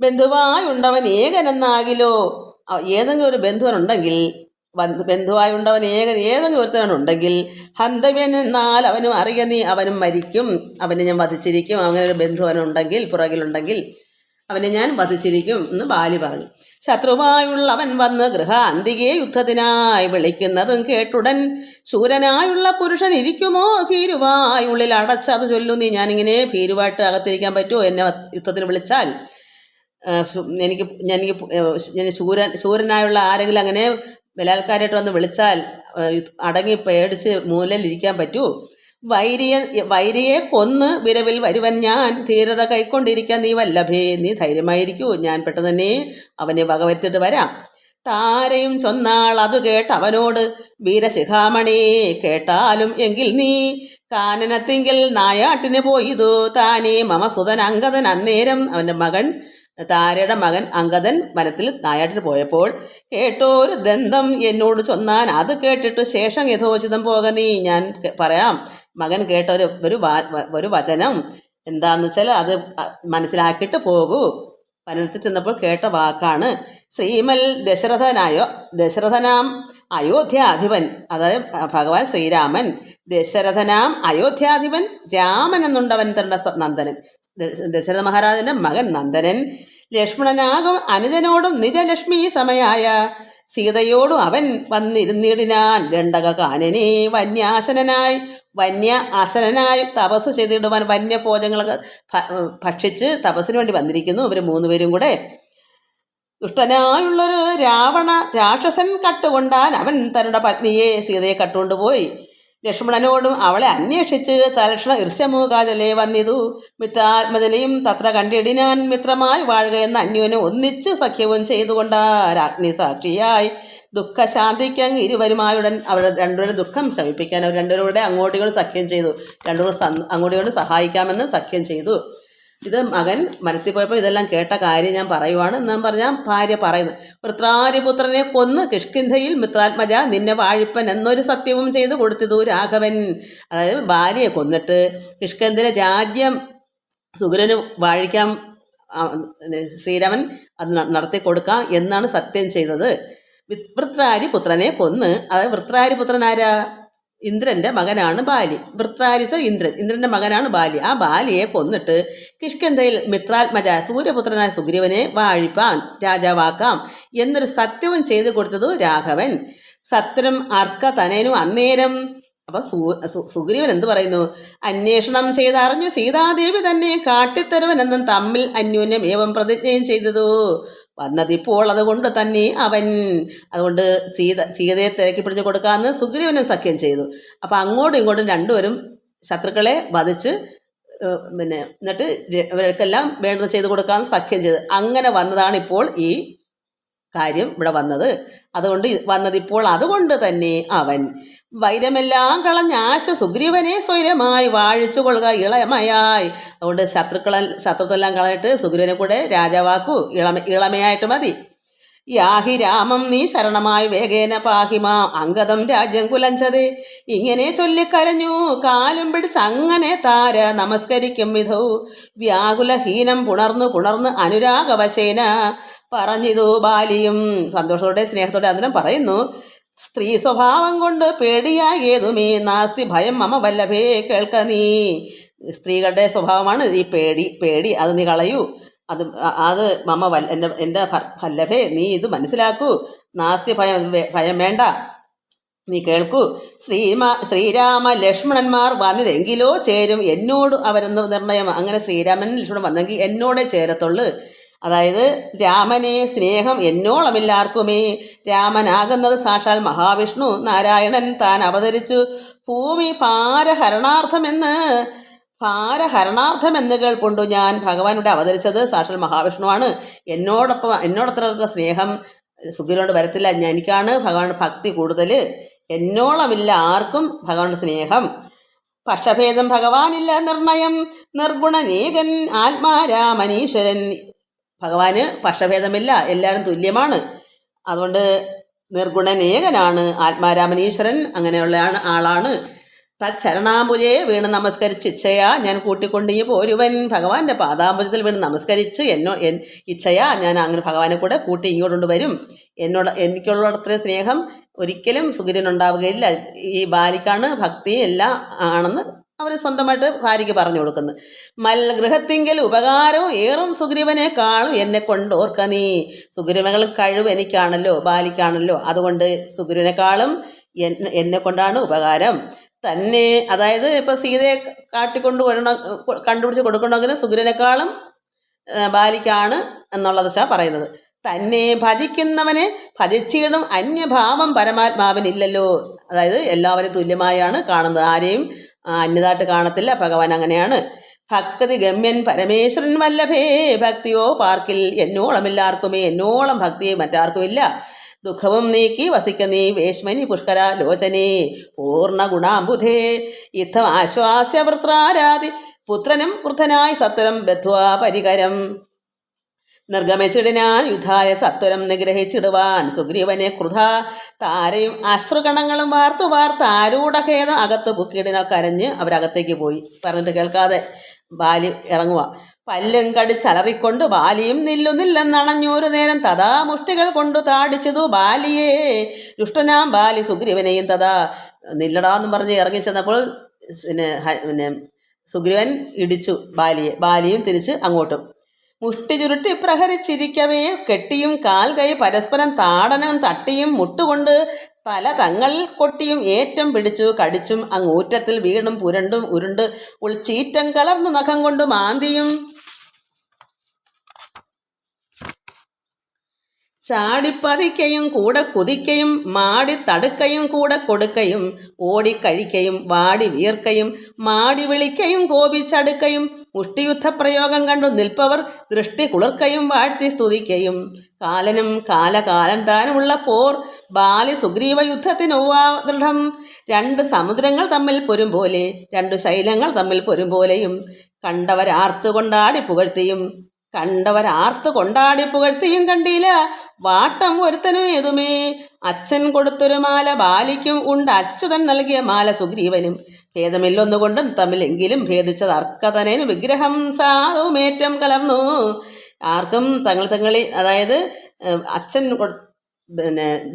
ബന്ധുവായുണ്ടവൻ ഏകനെന്നാകിലോ. ഏതെങ്കിലും ഒരു ബന്ധുവനുണ്ടെങ്കിൽ, ബന്ധുവായുണ്ടവൻ ഏതെങ്കിലും ഒരുത്തവനുണ്ടെങ്കിൽ, ഹന്തവ്യൻ എന്നാൽ അവനും അറിയ നീ, അവനും മരിക്കും, അവനെ ഞാൻ വധിച്ചിരിക്കും. അങ്ങനെ ഒരു ബന്ധുവനുണ്ടെങ്കിൽ, പുറകിലുണ്ടെങ്കിൽ അവനെ ഞാൻ വധിച്ചിരിക്കും എന്ന് ബാലി പറഞ്ഞു. ശത്രുവായുള്ളവൻ വന്ന് ഗൃഹാന്തികെ യുദ്ധത്തിനായി വിളിക്കുന്നതും കേട്ടുടൻ, ശൂരനായുള്ള പുരുഷൻ ഇരിക്കുമോ ഭീരുവായുള്ളിൽ അടച്ചത് ചൊല്ലു നീ. ഞാനിങ്ങനെ ഭീരുവായിട്ട് അകത്തിരിക്കാൻ പറ്റുമോ എന്നെ യുദ്ധത്തിന് വിളിച്ചാൽ? എനിക്ക് ശൂരനായുള്ള ആരെങ്കിലും അങ്ങനെ ബലാത്കാരമായിട്ട് വന്ന് വിളിച്ചാൽ അടങ്ങി പേടിച്ച് മൂലയിലിരിക്കാൻ പറ്റൂ? വൈരിയെ കൊന്ന് വിരവിൽ വരുവൻ ഞാൻ, ധീരത കൈക്കൊണ്ടിരിക്കാൻ നീ വല്ലഭേ. നീ ധൈര്യമായിരിക്കൂ, ഞാൻ പെട്ടെന്ന് തന്നെ അവനെ വകവരുത്തിട്ട് വരാം. താരയും ചൊന്നാൾ അത് കേട്ട് അവനോട്, വീരശിഖാമണി കേട്ടാലും എങ്കിൽ നീ കാനനത്തിങ്കിൽ നായാട്ടിന് പോയിതു താനേ മമ സുതൻ അങ്കദൻ. അന്നേരം അവൻ്റെ മകൻ, താരയുടെ മകൻ അങ്കദൻ വനത്തിൽ നായാട്ടിന് പോയപ്പോൾ കേട്ടോരു ദന്തം എന്നോട് ചൊന്നാൻ, അത് കേട്ടിട്ട് ശേഷം യഥോചിതം പോക നീ. ഞാൻ പറയാം, മകൻ കേട്ട ഒരു വചനം എന്താണെന്ന് വെച്ചാൽ അത് മനസ്സിലാക്കിയിട്ട് പോകൂ. വനത്തിൽ ചെന്നപ്പോൾ കേട്ട വാക്കാണ് ശ്രീമൽ ദശരഥനാം അയോധ്യാധിപൻ, അതായത് ഭഗവാൻ ശ്രീരാമൻ. ദശരഥനാം അയോധ്യാധിപൻ രാമൻ എന്നുണ്ടവൻ തന്റെ നന്ദനൻ, ദശരഥ മഹാരാജന്റെ മകൻ നന്ദനൻ. ലക്ഷ്മണനാകും അനുജനോടും നിജലക്ഷ്മി സമയായ സീതയോടും അവൻ വന്നിരുന്നിടിനാൻ. ദണ്ഡക കാനനെ വന്യ ആസനനായി തപസ് ചെയ്തിടുവാൻ വന്യഭോജങ്ങളൊക്കെ ഭക്ഷിച്ച് തപസ്സിന് വേണ്ടി വന്നിരിക്കുന്നു ഇവർ മൂന്നുപേരും കൂടെ. ദുഷ്ടനായുള്ളൊരു രാക്ഷസൻ കട്ടുകൊണ്ടാൻ അവൻ തന്നുടെ പത്നിയെ സീതയെ കട്ടുകൊണ്ടുപോയി. ലക്ഷ്മണനോടും അവളെ അന്വേഷിച്ച് തലക്ഷണ ഇർശ്യമൂകാജലെ വന്നിതു. മിത്രാത്മജനെയും തത്ര കണ്ടിടിനാൻ. മിത്രമായി വാഴുക എന്ന അന്യോന്യം ഒന്നിച്ച് സഖ്യവും ചെയ്തുകൊണ്ടാ രാജ്ഞി സാക്ഷിയായി ദുഃഖശാന്തിക്കങ്ങ് ഇരുവരുമായുടൻ അവർ രണ്ടുപേരും ദുഃഖം ശമിപ്പിക്കാൻ അവർ രണ്ടുപേരുടെ അങ്ങോട്ടുകൾ സഖ്യം ചെയ്തു. രണ്ടുപേരും അങ്ങോട്ടുകൾ സഹായിക്കാമെന്ന് സഖ്യം ചെയ്തു. ഇത് മകൻ വനത്തിൽ പോയപ്പോൾ ഇതെല്ലാം കേട്ട കാര്യം ഞാൻ പറയുവാണ്. എന്ന് പറഞ്ഞാൽ ഭാര്യ പറയുന്നു, വൃത്രാരിപുത്രനെ കൊന്ന് കിഷ്കിന്ധയിൽ മിത്രാത്മജ നിന്നെ വാഴിപ്പൻ എന്നൊരു സത്യവും ചെയ്ത് കൊടുത്തിതു രാഘവൻ. അതായത് ഭാര്യയെ കൊന്നിട്ട് കിഷ്കിന്ധയിലെ രാജ്യം സുഗ്രന് വാഴിക്കാൻ ശ്രീരാമൻ അത് നടത്തി കൊടുക്കാം എന്നാണ് സത്യം ചെയ്തത്. വൃത്രാരിപുത്രനെ കൊന്ന്, അതായത് വൃത്രാരിപുത്രൻ ആരാ? ഇന്ദ്രൻ്റെ മകനാണ് ബാലി. വൃത്രാരിസ ഇന്ദ്രൻ്റെ മകനാണ് ബാലി. ആ ബാലിയെ കൊന്നിട്ട് കിഷ്കിന്ധയിൽ മിത്രാത്മജ സൂര്യപുത്രനായ സുഗ്രീവനെ വാഴിപ്പാൻ രാജാവാക്കാം എന്നൊരു സത്യവും ചെയ്തു കൊടുത്തതു രാഘവൻ. സത്രം അർക്ക തനേനും അന്നേരം. അപ്പം സുഗ്രീവൻ എന്ത് പറയുന്നു? അന്വേഷണം ചെയ്തറിഞ്ഞു സീതാദേവി തന്നെ കാട്ടിത്തരുവനെന്നും തമ്മിൽ അന്യോന്യം ഏവം പ്രതിജ്ഞയും ചെയ്തതു വന്നതിപ്പോൾ. അതുകൊണ്ട് തന്നെ അതുകൊണ്ട് സീതയെ തിരക്കി പിടിച്ച് കൊടുക്കാമെന്ന് സുഗ്രീവനും സഖ്യം ചെയ്തു. അപ്പം അങ്ങോട്ടും ഇങ്ങോട്ടും രണ്ടുപേരും ശത്രുക്കളെ വധിച്ച് എന്നിട്ട് ഇവർക്കെല്ലാം വേണ്ടത് ചെയ്ത് കൊടുക്കാമെന്ന് സഖ്യം ചെയ്ത് അങ്ങനെ വന്നതാണ് ഇപ്പോൾ ഈ കാര്യം ഇവിടെ വന്നത്. വന്നതിപ്പോൾ അതുകൊണ്ട് തന്നെ അവൻ വൈരമെല്ലാം കളഞ്ഞാശ സുഗ്രീവനെ സ്വൈരമായി വാഴിച്ചു കൊള്ളുക ഇളമയായി. അതുകൊണ്ട് ശത്രുത്വെല്ലാം കളഞ്ഞിട്ട് സുഗ്രീവനെ കൂടെ രാജാവാക്കൂ, ഇളമയായിട്ട് മതി. യാഹി രാമം നീ ശരണമായി വേഗേന പാഹിമാ അങ്കദം രാജ്യം കുലഞ്ചതേ. ഇങ്ങനെ ചൊല്ലിക്കരഞ്ഞു കാലും പിടിച്ച് അങ്ങനെ താര നമസ്കരിക്കും വിധൗ. വ്യാകുലഹീനം പുണർന്ന് അനുരാഗവശേന പറഞ്ഞിതു ബാലിയും. സന്തോഷത്തോടെ സ്നേഹത്തോടെ അതിനും പറയുന്നു, സ്ത്രീ സ്വഭാവം കൊണ്ട് പേടിയാകേതുമേ നാസ്തി ഭയം മമ വല്ലഭേ. കേൾക്ക നീ, സ്ത്രീകളുടെ സ്വഭാവമാണ് ഈ പേടി അത് നീ കളയൂ. അത് മമ എൻ്റെ വല്ലഭേ, നീ ഇത് മനസ്സിലാക്കൂ. നാസ്തി ഭയം വേണ്ട, നീ കേൾക്കൂ. ശ്രീരാമ ലക്ഷ്മണന്മാർ വന്നതെങ്കിലോ ചേരും എന്നോട് അവരെന്ന് നിർണയം. അങ്ങനെ ശ്രീരാമൻ ലക്ഷ്മണൻ വന്നെങ്കിൽ എന്നോടെ ചേരത്തുള്ളു. അതായത് രാമനെ സ്നേഹം എന്നോളമില്ലാർക്കുമേ. രാമനാകുന്നത് സാക്ഷാൽ മഹാവിഷ്ണു നാരായണൻ താൻ അവതരിച്ചു ഭൂമി ഭാരഹരണാർത്ഥമെന്ന് കേൾപ്പുണ്ടു ഞാൻ. ഭഗവാനോട് അവതരിച്ചത് സാക്ഷാൽ മഹാവിഷ്ണുവാണ്. എന്നോടത്ര സ്നേഹം സുഗ്രീവനോട് വരത്തില്ല. എനിക്കാണ് ഭഗവാനുടെ ഭക്തി കൂടുതൽ. എന്നോളമില്ല ആർക്കും ഭഗവാനുടെ സ്നേഹം. പക്ഷഭേദം ഭഗവാനില്ല നിർണയം. നിർഗുണനേകൻ ആത്മാരാമനീശ്വരൻ. ഭഗവാന് പക്ഷഭേദമില്ല, എല്ലാവരും തുല്യമാണ്. അതുകൊണ്ട് നിർഗുണനേകനാണ്, ആത്മാരാമനീശ്വരൻ അങ്ങനെയുള്ള ആളാണ്. തച്ചരണാംബുജയെ വീണ് നമസ്കരിച്ച് ഇച്ഛയാ ഞാൻ കൂട്ടിക്കൊണ്ടിങ്ങി പോരുവൻ. ഭഗവാന്റെ പാദാംബുജത്തിൽ വീണ് നമസ്കരിച്ച് ഇച്ഛയാ ഞാൻ അങ്ങനെ ഭഗവാനെ കൂടെ കൂട്ടി ഇങ്ങോട്ട് വരും. എനിക്കുള്ളത്രയും സ്നേഹം ഒരിക്കലും സുഗ്രീവനുണ്ടാവുകയില്ല. ഈ ബാലിക്കാണ് ഭക്തി എല്ലാം ആണെന്ന് അവർ സ്വന്തമായിട്ട് ഭാര്യയ്ക്ക് പറഞ്ഞു കൊടുക്കുന്നു. ഗൃഹത്തിങ്കൽ ഉപകാരവും ഏറും സുഗ്രീവനേക്കാളും എന്നെ കൊണ്ട് ഓർക്ക നീ. സുഗ്രീവകൾ കഴിവ് എനിക്കാണല്ലോ, ബാലിക്കാണല്ലോ. അതുകൊണ്ട് സുഗ്രീവനേക്കാളും എന്നെ കൊണ്ടാണ് ഉപകാരം. തന്നെ, അതായത് ഇപ്പം സീതയെ കാട്ടിക്കൊണ്ട് കണ്ടുപിടിച്ച് കൊടുക്കണമെങ്കിൽ സുഗ്രീവനേക്കാളും ബാലിക്കാണ് എന്നുള്ളത് പറയുന്നത്. തന്നെ ഭജിക്കുന്നവനെ ഭജിച്ചിടും അന്യഭാവം പരമാത്മാവിനില്ലല്ലോ. അതായത് എല്ലാവരെയും തുല്യമായാണ് കാണുന്നത്, ആരെയും അന്യതായിട്ട് കാണത്തില്ല. ഭഗവാൻ അങ്ങനെയാണ്. ഭക്തി ഗമ്യൻ പരമേശ്വരൻ വല്ലഭേ ഭക്തിയോ പാർക്കിൽ എന്നോളമില്ലാർക്കുമേ. എന്നോളം ഭക്തി മറ്റാർക്കുമില്ല. ദുഃഖവും നീക്കി വസിക്ക നീ വേശ്മനി പുഷ്കര ലോചനേ പൂർണ്ണ ഗുണാംബുധേ. യുദ്ധം ആശ്വാസ്യ വൃത്രാരാതി പുത്രനും ക്രുദ്ധനായി സത്വരം ബദ്ധ്വാ പരികരം. നിർഗമിച്ചിടിനാൻ യുദ്ധായ സത്വരം നിഗ്രഹിച്ചിടുവാൻ സുഗ്രീവനെ ക്രുധ. താരയും അശ്രുകണങ്ങളും വാർത്ത് ആരൂഢഖേദം അകത്ത് പുക്കിയിടിനാൽ കരഞ്ഞ് അവരകത്തേക്ക് പോയി. പറഞ്ഞിട്ട് കേൾക്കാതെ ബാലി ഇറങ്ങുക. പല്ലും കടിച്ചലറിക്കൊണ്ട് ബാലിയും നില്ലെന്നണഞ്ഞൊരു നേരം തഥാ മുഷ്ടികൾ കൊണ്ടു താടിച്ചതു ബാലിയെ. ദുഷ്ടനാം ബാലി സുഗ്രീവനെയും തഥാ നില്ലടാന്നും പറഞ്ഞ് ഇറങ്ങി ചെന്നപ്പോൾ പിന്നെ സുഗ്രീവൻ ഇടിച്ചു ബാലിയെ. ബാലിയും തിരിച്ച് അങ്ങോട്ടും മുഷ്ടി ചുരുട്ടി പ്രഹരിച്ചിരിക്കവേ കെട്ടിയും കാൽ കൈ പരസ്പരം താടനം തട്ടിയും മുട്ടുകൊണ്ട് തല തങ്ങളിൽ കൊട്ടിയും ഏറ്റം പിടിച്ചു കടിച്ചും അങ്ങൂറ്റത്തിൽ വീണും പുരണ്ടും ഉരുണ്ട് ഉൾച്ചീറ്റം കലർന്നു നഖം കൊണ്ട് മാന്തിയും ചാടിപ്പതിക്കയും കൂടെ കുതിക്കയും മാടി തടുക്കയും കൂടെ കൊടുക്കയും ഓടിക്കഴിക്കയും വാടി വീർക്കയും മാടി വിളിക്കയും കോപിച്ചടുക്കയും മുഷ്ടിയുദ്ധപ്രയോഗം കണ്ടു നിൽപ്പവർ ദൃഷ്ടി കുളിർക്കയും വാഴ്ത്തി സ്തുതിക്കയും കാലനും കാലകാലം താനുമുള്ള പോർ ബാലി സുഗ്രീവ യുദ്ധത്തിനൊവ്വാ ദൃഢം. രണ്ട് സമുദ്രങ്ങൾ തമ്മിൽ പൊരും പോലെ, രണ്ടു ശൈലങ്ങൾ തമ്മിൽ പൊരും പോലെയും കണ്ടവരാർത്തു കൊണ്ടാടി പുകഴ്ത്തിയും കണ്ടില്ല വാട്ടം ഒരുത്തനും ഏതുമേ. അച്ഛൻ കൊടുത്തൊരു മാല ബാലിക്കും ഉണ്ട്, അച്യുതൻ നൽകിയ മാല സുഗ്രീവനും. ഭേദമില്ലൊന്നുകൊണ്ടും തമ്മിലെങ്കിലും ഭേദിച്ചത് അർക്കതനേനു വിഗ്രഹം സാധുമേറ്റം കലർന്നു. ആർക്കും തങ്ങളിൽ അതായത് അച്ഛൻ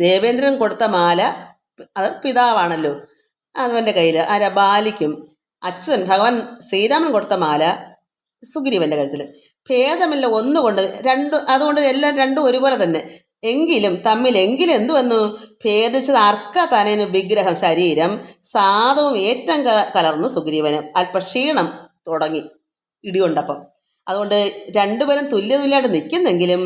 ദേവേന്ദ്രൻ കൊടുത്ത മാല, അത് പിതാവാണല്ലോ, അവൻ്റെ കയ്യിൽ ആരാ ബാലിക്കും. അച്യുതൻ ഭഗവാൻ ശ്രീരാമൻ കൊടുത്ത മാല സുഗ്രീവൻ്റെ കഴുത്തിൽ. ഭേദമില്ല ഒന്നുകൊണ്ട് അതുകൊണ്ട് എല്ലാം രണ്ടും ഒരുപോലെ തന്നെ. തമ്മിലെങ്കിലും എന്തു വന്നു? ഭേദിച്ചത് അർക്കതനേനു വിഗ്രഹം ശരീരം സാധുവും ഏറ്റം കലർന്നു സുഗ്രീവന്. അല്പക്ഷീണം തുടങ്ങി ഇടികൊണ്ടപ്പം. അതുകൊണ്ട് രണ്ടുപേരും തുല്യതുല്യമായിട്ട് നിൽക്കുന്നെങ്കിലും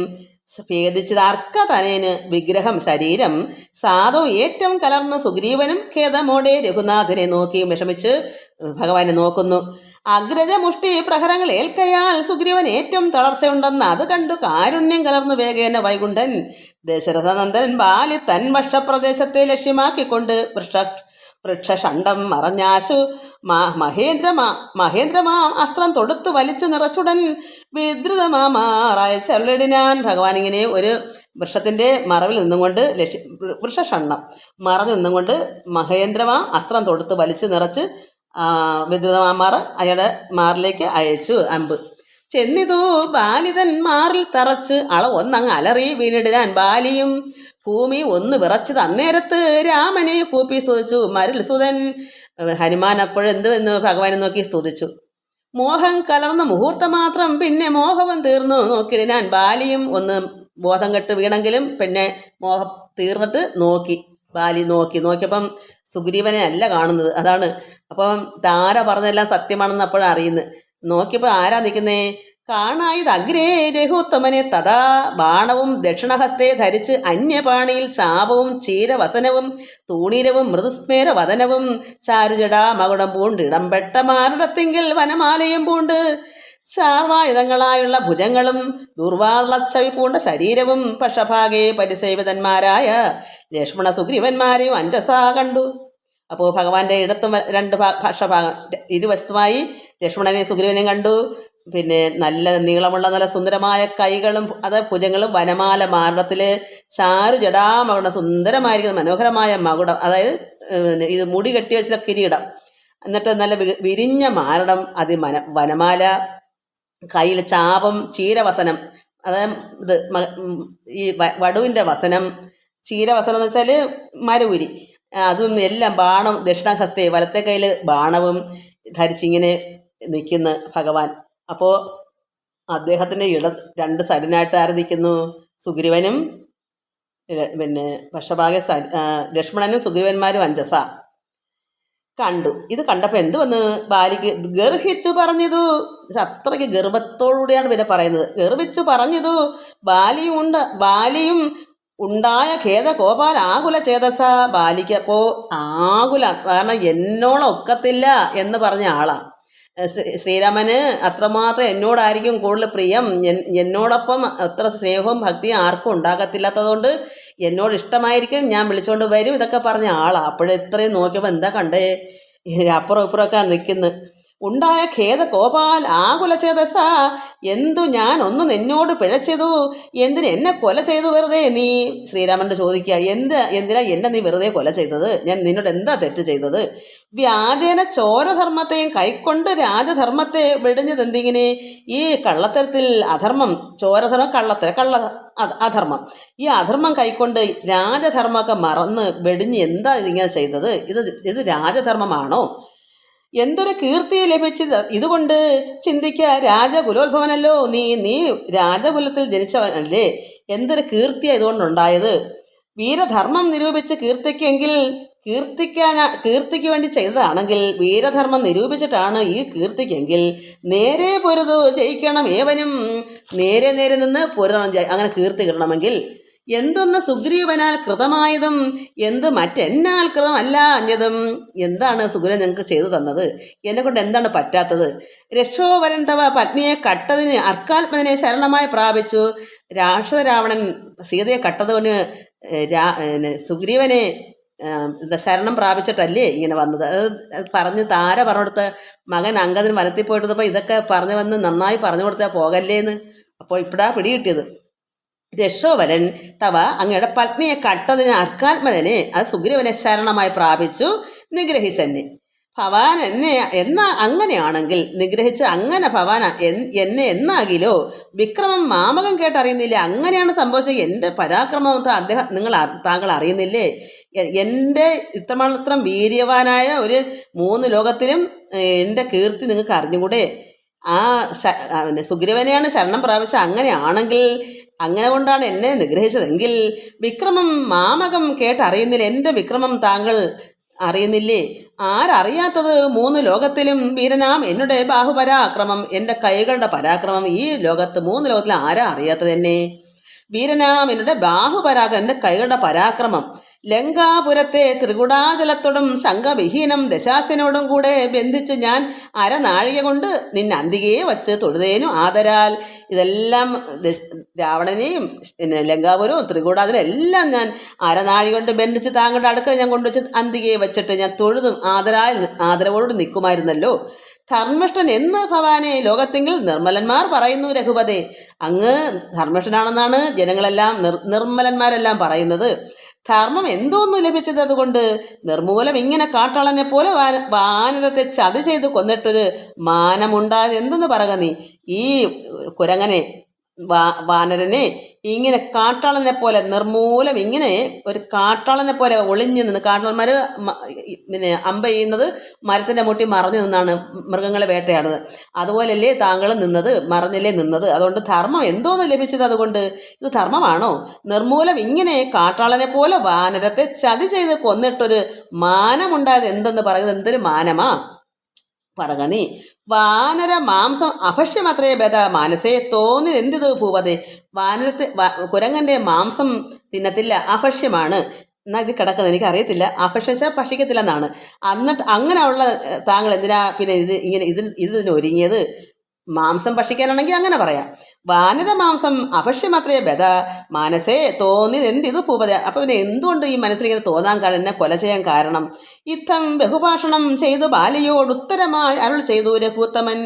ഭേദിച്ചത് അർക്കതനേന് വിഗ്രഹം ശരീരം സാധുവും ഏറ്റവും കലർന്ന് സുഗ്രീവനും ഖേദമോടെ രഘുനാഥനെ നോക്കി വിഷമിച്ച് ഭഗവാനെ നോക്കുന്നു. അഗ്രജമുഷ്ടി പ്രഹരങ്ങൾ ഏൽക്കയാൽ സുഗ്രീവൻ ഏറ്റവും തളർച്ചയുണ്ടെന്ന് അത് കണ്ടു കാരുണ്യം കലർന്നു വേഗേന വൈകുണ്ഠൻ. ദശരഥനന്ദനൻ ബാലി തൻ വക്ഷപ്രദേശത്തെ ലക്ഷ്യമാക്കിക്കൊണ്ട് വൃക്ഷഷണ്ഡം മറഞ്ഞാശു മഹേന്ദ്രമാം അസ്ത്രം തൊടുത്തു വലിച്ചു നിറച്ചുടൻ വിദ്രുതമാറായ ചെള്ളിടിനാൻ. ഭഗവാൻ ഇങ്ങനെ ഒരു വൃക്ഷത്തിൻ്റെ മറവിൽ നിന്നുകൊണ്ട് വൃക്ഷഷണ്ഡം മറന്നു നിന്നുകൊണ്ട് മഹേന്ദ്രമാ അസ്ത്രം തൊടുത്ത് വലിച്ചു നിറച്ച് വിദ്രുതമാർ അയാളുടെ മാറിലേക്ക് അയച്ചു അമ്പ്. ചെന്നിതു ബാലിതൻ മാറിൽ തറച്ച് ഒന്നങ്ങ് അലറി വീണിടാൻ ബാലിയും. ഭൂമി ഒന്ന് വിറച്ചത് അന്നേരത്ത് രാമനെ കൂപ്പി സ്തുതിച്ചു മരുൾ സുതൻ. ഹനുമാൻ അപ്പോഴെന്തുവെന്ന് ഭഗവാനെ നോക്കി സ്തുതിച്ചു. മോഹം കലർന്ന മുഹൂർത്തം മാത്രം പിന്നെ മോഹവും തീർന്നു നോക്കിയിടാൻ ബാലിയും. ഒന്ന് ബോധം കെട്ട് വീണെങ്കിലും പിന്നെ മോഹം തീർന്നിട്ട് ബാലി നോക്കിയപ്പം സുഗ്രീവനെ അല്ല കാണുന്നത്. അതാണ് അപ്പം താര പറഞ്ഞതെല്ലാം സത്യമാണെന്ന് അപ്പോഴാണ് അറിയുന്നത്. നോക്കിയപ്പോൾ ആരാ നിൽക്കുന്നേ? കാണായത് അഗ്രേ രഘുത്തമനെ തഥാ ബാണവും ദക്ഷിണഹസ്തേ ധരിച്ച് അന്യപാണിയിൽ ചാപവും ചീരവസനവും തൂണീരവും മൃദുസ്മേര വദനവും ചാരുജടാ മകുടം പൂണ്ട് ഇടംപെട്ട മാറിടത്തിങ്കിൽ വനമാലയും പൂണ്ട് ചാർവായുധങ്ങളായുള്ള ഭുജങ്ങളും ദുർവാളച്ചവി പൂണ്ട ശരീരവും പക്ഷഭാഗേ പരിസേവിതന്മാരായ ലക്ഷ്മണ സുഗ്രീവന്മാരെയും അഞ്ജസാ കണ്ടു. അപ്പോൾ ഭഗവാന്റെ ഇടത്തും രണ്ട് പക്ഷഭാഗം ഇരുവശത്തുമായി ലക്ഷ്മണനെ സുഗ്രീവനെയും കണ്ടു. പിന്നെ നല്ല നീളമുള്ള നല്ല സുന്ദരമായ കൈകളും ഭുജങ്ങളും വനമാല മാറിടത്തിൽ ചാരു ജടാമകുടം സുന്ദരമായിരിക്കുന്ന മനോഹരമായ മകുടം, അതായത് ഇത് മുടി കെട്ടി വെച്ചിട്ട് കിരീടം, എന്നിട്ട് നല്ല വിരിഞ്ഞ മാരടം വനമാല, കയ്യിൽ ചാപം, ചീരവസനം, അതായത് ഇത് ഈ വടുവിൻ്റെ വസനം. ചീരവസനം എന്ന് വെച്ചാൽ മരവുരി, അതും എല്ലാം ബാണം, ദക്ഷിണഹസ്തേ വലത്തെ കയ്യിൽ ബാണവും ധരിച്ചിങ്ങനെ നിൽക്കുന്നു ഭഗവാൻ. അപ്പോൾ അദ്ദേഹത്തിൻ്റെ രണ്ട് സൈഡിനായിട്ട് ആര് നിൽക്കുന്നു? സുഗ്രീവനും പിന്നെ പക്ഷഭാഗ ലക്ഷ്മണനും സുഗ്രീവന്മാരും അഞ്ജസ കണ്ടു. ഇത് കണ്ടപ്പോൾ എന്ത് വന്ന് ബാലിക്ക് ഗർഹിച്ചു പറഞ്ഞതു, അത്രയ്ക്ക് ഗർഭത്തോടുകൂടിയാണ് പിന്നെ പറയുന്നത്. ഗർഭിച്ചു പറഞ്ഞതു ബാലിയും ഉണ്ടായ ഖേദ കോപാൽ ആകുല ചേതസ. ബാലിക്ക് അപ്പോൾ ആകുല, കാരണം എന്നോളം ഒക്കത്തില്ല എന്ന് പറഞ്ഞ ആളാണ് ശ്രീരാമന്. അത്രമാത്രം എന്നോടായിരിക്കും കൂടുതൽ പ്രിയം, എന്നോടൊപ്പം അത്ര സ്നേഹവും ഭക്തിയും ആർക്കും ഉണ്ടാകത്തില്ലാത്തതുകൊണ്ട് എന്നോട് ഇഷ്ടമായിരിക്കും, ഞാൻ വിളിച്ചുകൊണ്ട് വരും, ഇതൊക്കെ പറഞ്ഞ ആളാണ്. അപ്പോഴെത്രയും നോക്കിയപ്പോൾ എന്താ കണ്ടേ? അപ്പുറം ഇപ്പുറമൊക്കെയാണ് നിൽക്കുന്നത്. ഉണ്ടായ ഖേദ കോപാൽ ആകുല ചേതസ. എന്തു ഞാൻ ഒന്ന് നിന്നോട് പിഴച്ചതു, എന്തിന് എന്നെ കൊല ചെയ്തു വെറുതെ നീ? ശ്രീരാമനോട് ചോദിക്കുക, എന്തിനാ എന്നെ നീ വെറുതെ കൊല ചെയ്തത്? ഞാൻ നിന്നോട് എന്താ തെറ്റ് ചെയ്തത്? വ്യാജേന ചോരധർമ്മത്തെയും കൈക്കൊണ്ട് രാജധർമ്മത്തെ വെടിഞ്ഞത് എന്തിങ്ങനെ? ഈ കള്ളത്തരത്തിൽ അധർമ്മം, ചോരധർമ്മം അധർമ്മം, ഈ അധർമ്മം കൈക്കൊണ്ട് രാജധർമ്മമൊക്കെ മറന്ന് വെടിഞ്ഞ് എന്താ ഇതിങ്ങനെ ചെയ്തത്? ഇത് രാജധർമ്മമാണോ? എന്തൊരു കീർത്തി ലഭിച്ചത് ഇതുകൊണ്ട് ചിന്തിക്കുക. രാജകുലോത്ഭവനല്ലോ നീ രാജകുലത്തിൽ ജനിച്ചവനല്ലേ, എന്തൊരു കീർത്തിയാണ് ഇതുകൊണ്ടുണ്ടായത്. വീരധർമ്മം നിരൂപിച്ച് കീർത്തിക്ക് വേണ്ടി ചെയ്തതാണെങ്കിൽ, വീരധർമ്മം നിരൂപിച്ചിട്ടാണ് ഈ കീർത്തിക്കെങ്കിൽ നേരെ പൊരുതു ജയിക്കണം ഏവനും. നേരെ നിന്ന് പൊരുതണം, അങ്ങനെ കീർത്തി കിട്ടണമെങ്കിൽ. എന്തൊന്ന് സുഗ്രീവനാൽ കൃതമായതും എന്ത് മറ്റെന്നാൽ കൃതമല്ല അന്യതും. എന്താണ് സുഗ്രീവൻ ഞങ്ങൾക്ക് ചെയ്തു തന്നത്? എന്നെക്കൊണ്ട് എന്താണ് പറ്റാത്തത്? രക്ഷോവരൻ തവ പത്നിയെ കട്ടതിന് അർക്കാത്മനെ ശരണമായി പ്രാപിച്ചു. രാവണൻ സീതയെ കട്ടതിന് സുഗ്രീവനെ ശരണം പ്രാപിച്ചിട്ടല്ലേ ഇങ്ങനെ വന്നത്? അത് പറഞ്ഞ് പറഞ്ഞെടുത്ത് മകൻ അങ്കദൻ വനത്തിൽ പോയിട്ടപ്പോൾ ഇതൊക്കെ പറഞ്ഞു വന്ന് നന്നായി പറഞ്ഞു കൊടുത്താൽ പോകല്ലേന്ന്. അപ്പോൾ ഇപ്പോഴാണ് പിടികിട്ടിയത്. രക്ഷോവരൻ തവ അങ്ങയുടെ പത്നിയെ കട്ടതിന് അർക്കാത്മനെ, അത് സുഗ്രീവനെ ശരണമായി പ്രാപിച്ചു, നിഗ്രഹിച്ചെന്നെ. ഭവാൻ എന്നെ അങ്ങനെയാണെങ്കിൽ നിഗ്രഹിച്ച് അങ്ങനെ ഭവാൻ എന്നെ എന്നാകിലോ വിക്രമം മാമകം കേട്ടറിയുന്നില്ലേ? അങ്ങനെയാണ് സംഭവിച്ചത്. എൻ്റെ പരാക്രമം താങ്കൾ അറിയുന്നില്ലേ? എൻ്റെ ഇത്രമാത്രം വീര്യവാനായ ഒരു 3 ലോകത്തിലും എൻ്റെ കീർത്തി നിങ്ങൾക്ക് അറിഞ്ഞുകൂടെ? ആ സുഗ്രീവനെയാണ് ശരണം പ്രാപിച്ചത്. അങ്ങനെയാണെങ്കിൽ, അങ്ങനെ കൊണ്ടാണ് എന്നെ നിഗ്രഹിച്ചതെങ്കിൽ വിക്രമം മാമകം കേട്ടറിയുന്നില്ല, എൻ്റെ വിക്രമം താങ്കൾ അറിയുന്നില്ലേ? ആരറിയാത്തത് 3 ലോകത്തിലും വീരനാം എന്നുടെ ബാഹുപരാക്രമം, എൻ്റെ കൈകളുടെ പരാക്രമം ഈ ലോകത്ത് 3 ലോകത്തിലും ആരാ അറിയാത്തത് എന്നെ? വീരനാം എന്നുടെ ബാഹുപരാക്രമം, എൻ്റെ കൈകളുടെ പരാക്രമം. ലങ്കാപുരത്തെ ത്രികുടാചലത്തോടും ശംഖവിഹീനം ദശാസ്യനോടും കൂടെ ബന്ധിച്ച് ഞാൻ അരനാഴിക കൊണ്ട് നിന്നെ അന്തികയെ വച്ച് തൊഴുതേനും ആദരാൽ. ഇതെല്ലാം രാവണനെയും പിന്നെ ലങ്കാപുരവും ത്രികൂടാചലം എല്ലാം ഞാൻ അരനാഴി കൊണ്ട് ബന്ധിച്ച് താങ്കളുടെ അടുക്ക ഞാൻ കൊണ്ടുവച്ച് അന്തികയെ വച്ചിട്ട് ഞാൻ തൊഴുതും ആദരവോട് നിൽക്കുമായിരുന്നല്ലോ. ധർമ്മിഷ്ഠൻ എന്ന് ഭവാനെ ലോകത്തെങ്കിൽ നിർമ്മലന്മാർ പറയുന്നു രഘുപതേ. അങ്ങ് ധർമ്മിഷ്ഠനാണെന്നാണ് ജനങ്ങളെല്ലാം നിർമ്മലന്മാരെല്ലാം പറയുന്നത്. ധർമ്മം എന്തോന്നു ലഭിച്ചത് അതുകൊണ്ട്? നിർമൂലം ഇങ്ങനെ കാട്ടാളനെ പോലെ വാനരത്തെ ചതി ചെയ്ത് കൊന്നിട്ടൊരു മാനമുണ്ടായത് എന്തെന്ന് പറയുക നീ? ഈ കുരങ്ങനെ വാനരനെ ഇങ്ങനെ കാട്ടാളനെ പോലെ നിർമൂലം ഇങ്ങനെ ഒരു കാട്ടാളനെ പോലെ ഒളിഞ്ഞു നിന്ന്, കാട്ടാളന്മാർ പിന്നെ അമ്പ ചെയ്യുന്നത് മരത്തിൻ്റെ മുട്ടി മറഞ്ഞു നിന്നാണ് മൃഗങ്ങളെ വേട്ടയാടുന്നത്. അതുപോലല്ലേ താങ്കൾ നിന്നത്, മറഞ്ഞല്ലേ നിന്നത്. അതുകൊണ്ട് ധർമ്മം എന്തോന്ന് ലഭിച്ചത് അതുകൊണ്ട്? ഇത് ധർമ്മമാണോ? നിർമൂലം ഇങ്ങനെ കാട്ടാളനെ പോലെ വാനരത്തെ ചതി ചെയ്ത് കൊന്നിട്ടൊരു മാനമുണ്ടായത് എന്തെന്ന് പറയുന്നത്? എന്തൊരു മാനമാ പറക നീ? വാനര മാംസം അഭക്ഷ്യമത്രേ ബദ മാനസേ തോന്നി എന്തിത് ഭൂപതേ. കുരങ്ങൻ്റെ മാംസം തിന്നത്തില്ല, അഭക്ഷ്യമാണ്. എന്നാൽ ഇത് കിടക്കുന്നത് എനിക്കറിയത്തില്ല. അഭക്ഷ്യം വെച്ചാൽ ഭക്ഷിക്കത്തില്ല എന്നാണ്. എന്നിട്ട് അങ്ങനെയുള്ള താങ്കൾ എന്തിനാ പിന്നെ ഇതിന് ഒരുങ്ങിയത്? മാംസം ഭക്ഷിക്കാനാണെങ്കിൽ അങ്ങനെ പറയാം. വാനര മാംസം അഭക്ഷ്യമത്രേ ബദ മാനസേ തോന്നി എന്തിത് ഭൂപത. അപ്പം പിന്നെ എന്തുകൊണ്ട് ഈ മനസ്സിലിങ്ങനെ തോന്നാൻ കാരണം, എന്നെ കൊല ചെയ്യാൻ കാരണം? ഇത്തം ബഹുഭാഷണം ചെയ്തു ബാലിയോട് ഉത്തരമായി അരുൾ ചെയ്തു രഘുത്തമൻ.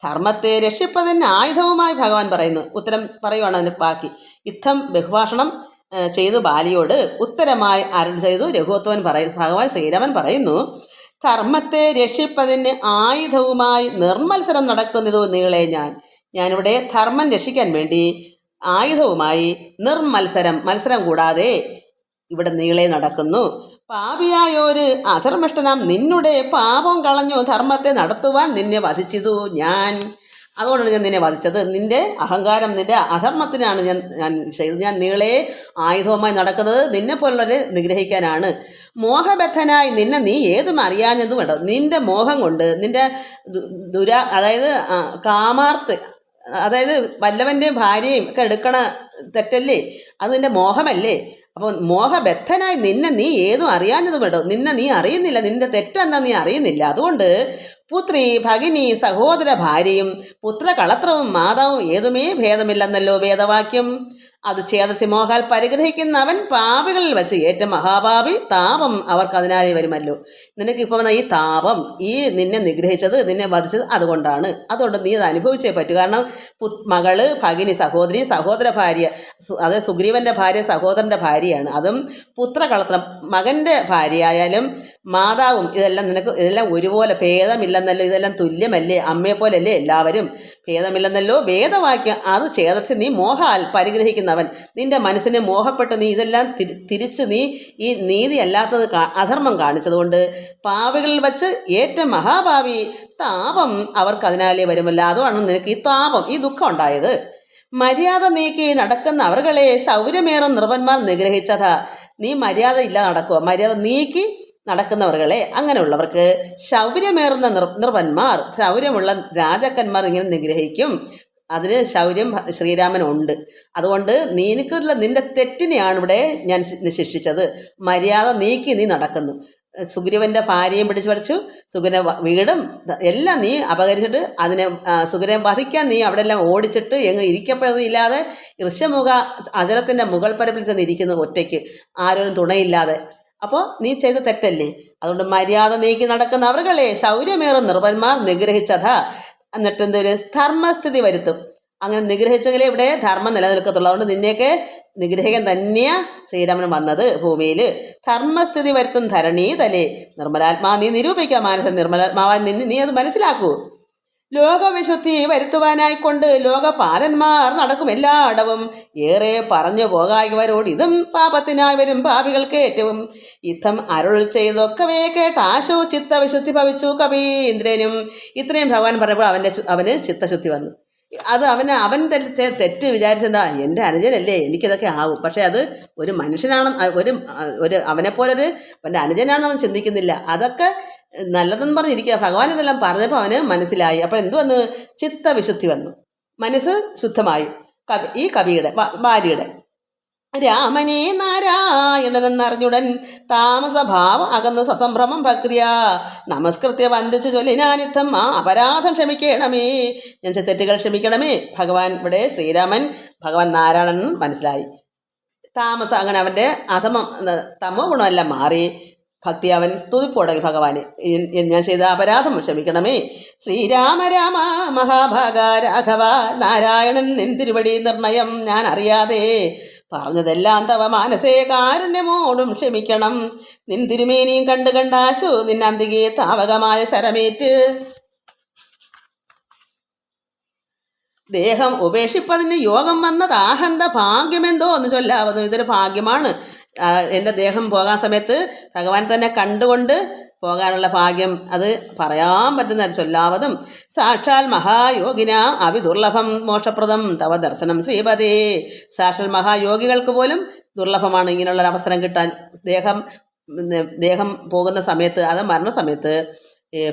ധർമ്മത്തെ രക്ഷിപ്പതിന് ആയുധവുമായി ഭഗവാൻ പറയുന്നു. ഉത്തരം പറയുവാണ് അതിന് ബാക്കി. ഇത്തം ബഹുഭാഷണം ചെയ്തു ബാലിയോട് ഉത്തരമായി അരുൾ ചെയ്തു രഘുത്തമൻ ഭഗവാൻ ശ്രീരാമൻ പറയുന്നു. ധർമ്മത്തെ രക്ഷിപ്പതിന് ആയുധവുമായി നിർമ്മത്സരം നടക്കുന്നതോ നീളെ ഞാനിവിടെ ധർമ്മം രക്ഷിക്കാൻ വേണ്ടി ആയുധവുമായി മത്സരം കൂടാതെ ഇവിടെ നീളെ നടക്കുന്നു. പാപിയായൊരു അധർമ്മിഷ്ഠനാം നിന്നുടെ പാപം കളഞ്ഞു ധർമ്മത്തെ നടത്തുവാൻ നിന്നെ വധിച്ചതു ഞാൻ. അതുകൊണ്ടാണ് ഞാൻ നിന്നെ വധിച്ചത്. നിന്റെ അഹങ്കാരം, നിന്റെ അധർമ്മത്തിനാണ് ഞാൻ ചെയ്തത്. ഞാൻ നീളെ ആയുധവുമായി നടക്കുന്നത് നിന്നെപ്പോലുള്ളവരെ നിഗ്രഹിക്കാനാണ്. മോഹബദ്ധനായി നീ ഏതും അറിയാഞ്ഞതും വേണ്ട. നിന്റെ മോഹം കൊണ്ട് നിന്റെ അതായത് കാമാർത്ത്, അതായത് വല്ലവൻ്റെ ഭാര്യയും ഒക്കെ എടുക്കണ തെറ്റല്ലേ, അത് നിന്റെ മോഹമല്ലേ? അപ്പോൾ മോഹബദ്ധനായി നീ ഏതും അറിയാഞ്ഞതും വേണ്ടോ. നീ അറിയുന്നില്ല, നിന്റെ തെറ്റെന്താ നീ അറിയുന്നില്ല. അതുകൊണ്ട് പുത്രി, ഭഗിനി, സഹോദര ഭാര്യയും പുത്രകളത്രവും മാതാവും ഏതുമേ ഭേദമില്ലെന്നല്ലോ വേദവാക്യം. അത് ചേതസി മോഹാൽ പരിഗ്രഹിക്കുന്നവൻ പാപികളിൽ വച്ച് ഏറ്റവും മഹാപാപി. താപം അവർക്ക് അതിനായി വരുമല്ലോ. നിനക്കിപ്പോൾ വന്ന ഈ താപം, ഈ നിന്നെ നിഗ്രഹിച്ചത്, നിന്നെ വധിച്ചത് അതുകൊണ്ട് നീ അത് അനുഭവിച്ചേ പറ്റൂ. കാരണം മകള്, ഭഗിനി, സഹോദരി, സഹോദര ഭാര്യ, അത് സുഗ്രീവൻ്റെ ഭാര്യ സഹോദരൻ്റെ ഭാര്യയാണ്. അതും പുത്രകളത്രം, മകൻ്റെ ഭാര്യയായാലും മാതാവും, ഇതെല്ലാം ഒരുപോലെ ഭേദമില്ലെന്നല്ലോ. ഇതെല്ലാം തുല്യമല്ലേ, അമ്മയെപ്പോലല്ലേ എല്ലാവരും, ഭേദമില്ലെന്നല്ലോ വേദവാക്യം. അത് ചേതസ് നീ മോഹാൽ പരിഗ്രഹിക്കുന്നവൻ. നിന്റെ മനസ്സിനെ മോഹപ്പെട്ട് നീ ഇതെല്ലാം തിരിച്ച് നീ ഈ നീതി അല്ലാത്തത് അധർമ്മം കാണിച്ചതുകൊണ്ട് പാപികളിൽ വച്ച് ഏറ്റവും മഹാഭാവി. താപം അവർക്ക് അതിനാലേ വരുമല്ല. അതുമാണ് നിനക്ക് ഈ താപം, ഈ ദുഃഖം ഉണ്ടായത്. മര്യാദ നീക്കി നടക്കുന്ന അവർകളെ ശൗര്യമേറും നൃപന്മാർ നിഗ്രഹിച്ചതാ. നീ മര്യാദ ഇല്ലാതെ നടക്കുക, മര്യാദ നീക്കി നടക്കുന്നവർകളെ, അങ്ങനെയുള്ളവർക്ക് ശൗര്യമേറുന്ന നൃപന്മാർ, ശൗര്യമുള്ള രാജാക്കന്മാർ ഇങ്ങനെ നിഗ്രഹിക്കും. അതിന് ശൗര്യം ശ്രീരാമനുണ്ട്. അതുകൊണ്ട് നിന്റെ തെറ്റിനെയാണ് ഇവിടെ ഞാൻ ശിക്ഷിച്ചത്. മര്യാദ നീക്കി നീ നടക്കുന്നു. സുഗ്രീവൻ്റെ ഭാര്യയും പിടിച്ചു പറിച്ചു, സുഗ്രീവൻ്റെ വീടും എല്ലാം നീ അപകരിച്ചിട്ട് സുഗ്രീവൻ വധിക്കാൻ നീ അവിടെ എല്ലാം ഓടിച്ചിട്ട് ഇരിക്കപ്പെടുന്നില്ലാതെ ഋഷ്യമുഖ അജലത്തിൻ്റെ മുകൾ പരപ്പിൽ ചെന്നിരിക്കുന്നു ഒറ്റയ്ക്ക്, ആരോരും തുണയില്ലാതെ. അപ്പോൾ നീ ചെയ്ത തെറ്റല്ലേ. അതുകൊണ്ട് മര്യാദ നീക്കി നടക്കുന്ന അവർകളെ ശൗര്യമേറും നൃപന്മാർ നിഗ്രഹിച്ചതാ. എന്നിട്ട് എന്തൊരു ധർമ്മസ്ഥിതി വരുത്തും. അങ്ങനെ നിഗ്രഹിച്ചെങ്കിലേ ഇവിടെ ധർമ്മം നിലനിൽക്കത്തുള്ളൂ. അതുകൊണ്ട് നിന്നെയൊക്കെ നിഗ്രഹിക്കാൻ തന്നെയാണ് ശ്രീരാമൻ വന്നത് ഭൂമിയിൽ. ധർമ്മസ്ഥിതി വരുത്തും ധരണീതലേ നിർമ്മലാത്മാ നീ നിരൂപിക്കുക. മാനസ നിർമ്മലാത്മാവാൻ നീ അത് മനസ്സിലാക്കൂ. ലോകവിശുദ്ധി വരുത്തുവാനായിക്കൊണ്ട് ലോകപാലന്മാർ നടക്കും എല്ലായിടവും. ഏറെ പറഞ്ഞു പോകായവരോട് ഇതും പാപത്തിനായി വരും പാപികൾക്ക് ഏറ്റവും. യുദ്ധം അരുൾ ചെയ്തൊക്കവേ കേട്ട് ആശു ചിത്തവിശുദ്ധി ഭവിച്ചു കവീന്ദ്രനും. ഇത്രയും ഭഗവാൻ പറഞ്ഞപ്പോൾ അവന് ചിത്തശുദ്ധി വന്നു. അത് അവൻ തെറ്റ് വിചാരിച്ചെന്താ, എൻ്റെ അനുജനല്ലേ, എനിക്കിതൊക്കെ ആവും. പക്ഷേ അത് ഒരു മനുഷ്യനാണ്, അവനെപ്പോലൊരു അവൻ്റെ അനുജനാണെന്ന് ചിന്തിക്കുന്നില്ല. അതൊക്കെ നല്ലതെന്ന് പറഞ്ഞിരിക്കുക. ഭഗവാൻ ഇതെല്ലാം പറഞ്ഞപ്പോൾ അവന് മനസ്സിലായി. അപ്പോൾ എന്തു വന്നു? ചിത്തവിശുദ്ധി വന്നു, മനസ്സ് ശുദ്ധമായി. ഈ കവിയുടെ ഭാര്യയുടെ രാമനെ നാരായണനെന്നറിഞ്ഞുടൻ താമസഭാവം അകന്ന് സസംഭ്രമം ഭക്രിയ നമസ്കൃത്യ വന്ദിച്ച് ചൊല്ലിനാനിത്തം അപരാധം ക്ഷമിക്കണമേ, ഞാൻ തെറ്റുകൾ ക്ഷമിക്കണമേ. ഭഗവാൻ ഇവിടെ ശ്രീരാമൻ ഭഗവാൻ നാരായണൻ മനസ്സിലായി. അങ്ങനെ അവൻ്റെ തമോ ഗുണമെല്ലാം മാറി ഭക്തി അവൻ സ്തുതിപ്പോടങ്ങി ഭഗവാന്. ഞാൻ ചെയ്ത അപരാധം ക്ഷമിക്കണമേ. ശ്രീരാമ രാമ മഹാഭാഗ രാഘവ നാരായണൻ നിൻ തിരുവടി നിർണയം ഞാൻ അറിയാതെ പറഞ്ഞതെല്ലാം തവ മാനസേ കാരുണ്യമോടും ക്ഷമിക്കണം. നിൻ തിരുമേനിയും കണ്ടാശു നിന്നന്തികെ താവകമായ ശരമേറ്റ് ദേഹം ഉപേക്ഷിപ്പതിന് യോഗം വന്നത് ആഹന്ത ഭാഗ്യമെന്തോ എന്ന് ചൊല്ലാവുന്നു. ഇതൊരു ഭാഗ്യമാണ്. എൻ്റെ ദേഹം പോകാൻ സമയത്ത് ഭഗവാൻ തന്നെ കണ്ടുകൊണ്ട് പോകാനുള്ള ഭാഗ്യം, അത് പറയാൻ പറ്റുന്ന ചൊല്ലാവതും. സാക്ഷാൽ മഹായോഗിന അവിദുർലഭം മോക്ഷപ്രദം തവ ദർശനം ശ്രീപദേ. സാക്ഷാൽ മഹായോഗികൾക്ക് പോലും ദുർലഭമാണ് ഇങ്ങനെയുള്ളൊരു അവസരം കിട്ടാൻ. ദേഹം പോകുന്ന സമയത്ത്, അത് മരണസമയത്ത്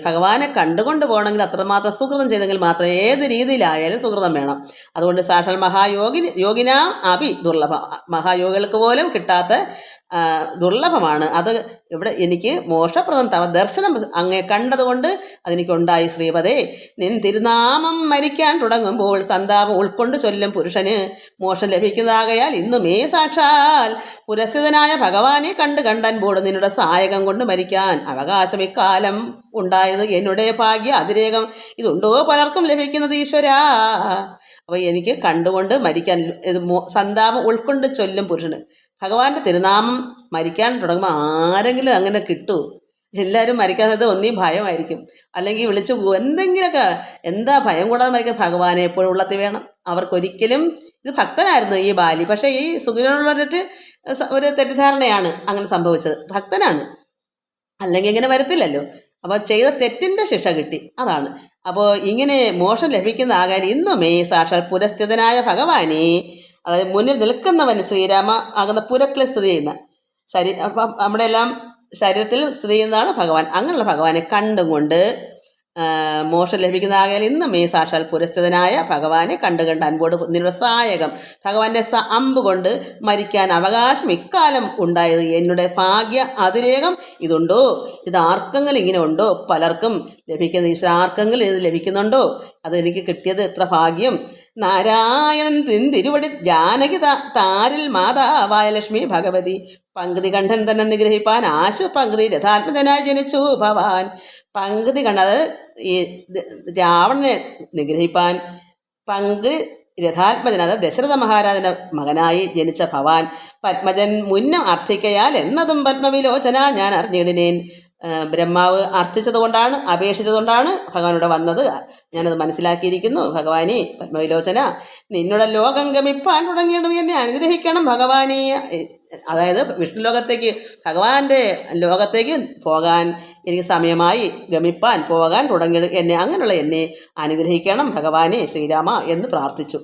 ഭഗവാനെ കണ്ടുകൊണ്ട് പോകണമെങ്കിൽ അത്രമാത്രം സുഹൃതം ചെയ്തെങ്കിൽ മാത്രം ഏത് രീതിയിലായാലും സുഹൃതം വേണം. അതുകൊണ്ട് സാക്ഷാൽ യോഗിന അഭി ദുർലഭം, മഹായോഗികൾക്ക് പോലും കിട്ടാത്ത ദുർലഭമാണ് അത്. ഇവിടെ എനിക്ക് മോക്ഷപ്രദം തവ ദർശനം അങ്ങേ കണ്ടതുകൊണ്ട് അതെനിക്കുണ്ടായി ശ്രീപദേ. നിൻ തിരുനാമം മരിക്കാൻ തുടങ്ങുമ്പോൾ സന്താപം ഉൾക്കൊണ്ട് ചൊല്ലും പുരുഷന് മോക്ഷം ലഭിക്കുന്നതാകയാൽ ഇന്നുമേ സാക്ഷാൽ പുരസ്ഥിതനായ ഭഗവാനെ കണ്ടൻപോട് നിന്നുടെ സഹായകം കൊണ്ട് മരിക്കാൻ അവകാശം ഇക്കാലം ഉണ്ടായത് എന്നുടെ ഭാഗ്യ അതിരേകം ഇതുണ്ടോ പലർക്കും ലഭിക്കുന്നത് ഈശ്വരാ. അപ്പോൾ എനിക്ക് കണ്ടുകൊണ്ട് മരിക്കാൻ സന്താപം ഉൾക്കൊണ്ട് ചൊല്ലും പുരുഷന് ഭഗവാന്റെ തിരുനാമം മരിക്കാൻ തുടങ്ങുമ്പോൾ ആരെങ്കിലും അങ്ങനെ കിട്ടൂ? എല്ലാവരും മരിക്കാത്തത് ഒന്നീ ഭയമായിരിക്കും, അല്ലെങ്കിൽ വിളിച്ചു പോകും എന്തെങ്കിലുമൊക്കെ. എന്താ ഭയം കൂടാതെ മരിക്കാൻ? ഭഗവാനെ എപ്പോഴും ഉള്ളത്തിൽ വേണം. അവർക്കൊരിക്കലും ഇത് ഭക്തനായിരുന്നു ഈ ബാലി. പക്ഷേ ഈ സുഗ്രീവനുള്ളൊരു ഒരു തെറ്റിദ്ധാരണയാണ് അങ്ങനെ സംഭവിച്ചത്. ഭക്തനാണ്, അല്ലെങ്കിൽ ഇങ്ങനെ വരത്തില്ലല്ലോ. അപ്പോൾ ചെയ്ത തെറ്റിൻ്റെ ശിക്ഷ കിട്ടി, അതാണ്. അപ്പോൾ ഇങ്ങനെ മോക്ഷം ലഭിക്കുന്ന ആകാൻ ഇന്നുമേ സാക്ഷാൽ പുരസ്ഥിതനായ ഭഗവാനെ, അതായത് മുന്നിൽ നിൽക്കുന്നവൻ ശ്രീരാമ ആകുന്ന പുരത്തിൽ സ്ഥിതി ചെയ്യുന്ന അപ്പം നമ്മുടെ എല്ലാം ശരീരത്തിൽ സ്ഥിതി ചെയ്യുന്നതാണ് ഭഗവാൻ. അങ്ങനെയുള്ള ഭഗവാനെ കണ്ടുകൊണ്ട് മോക്ഷം ലഭിക്കുന്ന ആകയാൽ ഇന്നും ഈ സാക്ഷാൽ പുരസ്ഥിതനായ ഭഗവാനെ കണ്ടുകണ്ട് അൻപോട് നിരുത്സായകം ഭഗവാന്റെ അമ്പ് കൊണ്ട് മരിക്കാൻ അവകാശം ഇക്കാലം ഉണ്ടായത് എന്നുടെ ഭാഗ്യ അതിരേകം ഇതുണ്ടോ? ഇത് ആർക്കെങ്കിലും ഇങ്ങനെ ഉണ്ടോ? പലർക്കും ലഭിക്കുന്ന ഈ ആർക്കെങ്കിലും ഇത് ലഭിക്കുന്നുണ്ടോ? അതെനിക്ക് കിട്ടിയത് എത്ര ഭാഗ്യം. നാരായണൻ തിരുവടി ജാനകി താരിൽ മാതാവായ ലക്ഷ്മി ഭഗവതി പങ്കുതി കണ്ഠൻ തന്നെ നിഗ്രഹിപ്പാൻ ആശു പങ്കുതി രഥാത്മജനായി ജനിച്ചു ഭവാൻ. പങ്കുതി കണ്ടത് ഈ രാവണനെ നിഗ്രഹിപ്പാൻ പങ്കുതി രഥാത്മജൻ, അത് ദശരഥ മഹാരാജന്റെ മകനായി ജനിച്ച ഭവാൻ പത്മജൻ മുന്നം അർത്ഥിക്കയാൽ എന്നതും പത്മവിലോചന ഞാൻ അറിഞ്ഞിടിനേൻ. ബ്രഹ്മാവ് അർത്ഥിച്ചതുകൊണ്ടാണ്, അപേക്ഷിച്ചതുകൊണ്ടാണ് ഭഗവാനോട് വന്നത്. ഞാനത് മനസ്സിലാക്കിയിരിക്കുന്നു. ഭഗവാനെ പത്മവിലോചന, നിന്നുടെ ലോകം ഗമിപ്പാൻ തുടങ്ങിയിടും, എന്നെ അനുഗ്രഹിക്കണം ഭഗവാനെ. അതായത് വിഷ്ണു ലോകത്തേക്ക്, ഭഗവാന്റെ ലോകത്തേക്ക് പോകാൻ എനിക്ക് സമയമായി, ഗമിപ്പാൻ പോകാൻ തുടങ്ങിയിടും, എന്നെ അങ്ങനെയുള്ള എന്നെ അനുഗ്രഹിക്കണം ഭഗവാനെ ശ്രീരാമ എന്ന് പ്രാർത്ഥിച്ചു.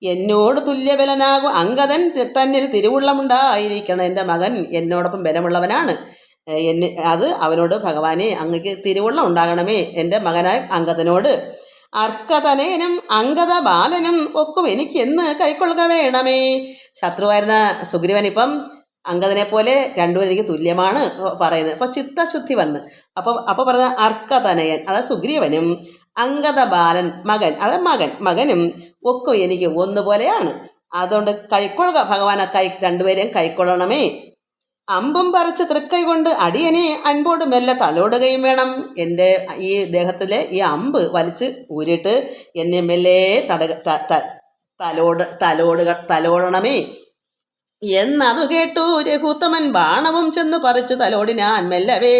എന്നോട് തുല്യബലനാകും അങ്കദൻ തന്നിൽ തിരുവുള്ളമുണ്ടായിരിക്കണം. എൻ്റെ മകൻ എന്നോടൊപ്പം ബലമുള്ളവനാണ്. അത് അവനോട് ഭഗവാനെ അങ്ങക്ക് തിരുവുള്ളം ഉണ്ടാകണമേ എൻ്റെ മകനായ അങ്കദനോട്. അർക്കതനേനും അങ്കദ ബാലനും ഒക്കും എനിക്ക് എന്ന് കൈക്കൊള്ളുക വേണമേ. ശത്രുവായിരുന്ന സുഗ്രീവനിപ്പം അങ്കദനെ പോലെ രണ്ടുപേരും എനിക്ക് തുല്യമാണ് പറയുന്നത്. അപ്പോൾ ചിത്തശുദ്ധി വന്ന് അപ്പോൾ പറഞ്ഞ അർക്കതനയൻ, അതായത് സുഗ്രീവനും അങ്കദ ബാലൻ മകൻ, അതായത് മകനും ഒക്കും എനിക്ക് ഒന്നുപോലെയാണ്. അതുകൊണ്ട് കൈക്കൊള്ളുക ഭഗവാനെ, രണ്ടുപേരെയും കൈക്കൊള്ളണമേ. അമ്പും പറിച്ച് തൃക്കൈ കൊണ്ട് അടിയനെ അൻപോട് മെല്ലെ തലോടുകയും വേണം. എൻ്റെ ഈ ദേഹത്തിലെ ഈ അമ്പ് വലിച്ച് ഊരിയിട്ട് എന്നെ മെല്ലെ തലോടണമേ എന്നതു കേട്ടു രഘുത്തമൻ ബാണവും ചെന്ന് പറിച്ചു തലോടിനാൻ മെല്ലവേ.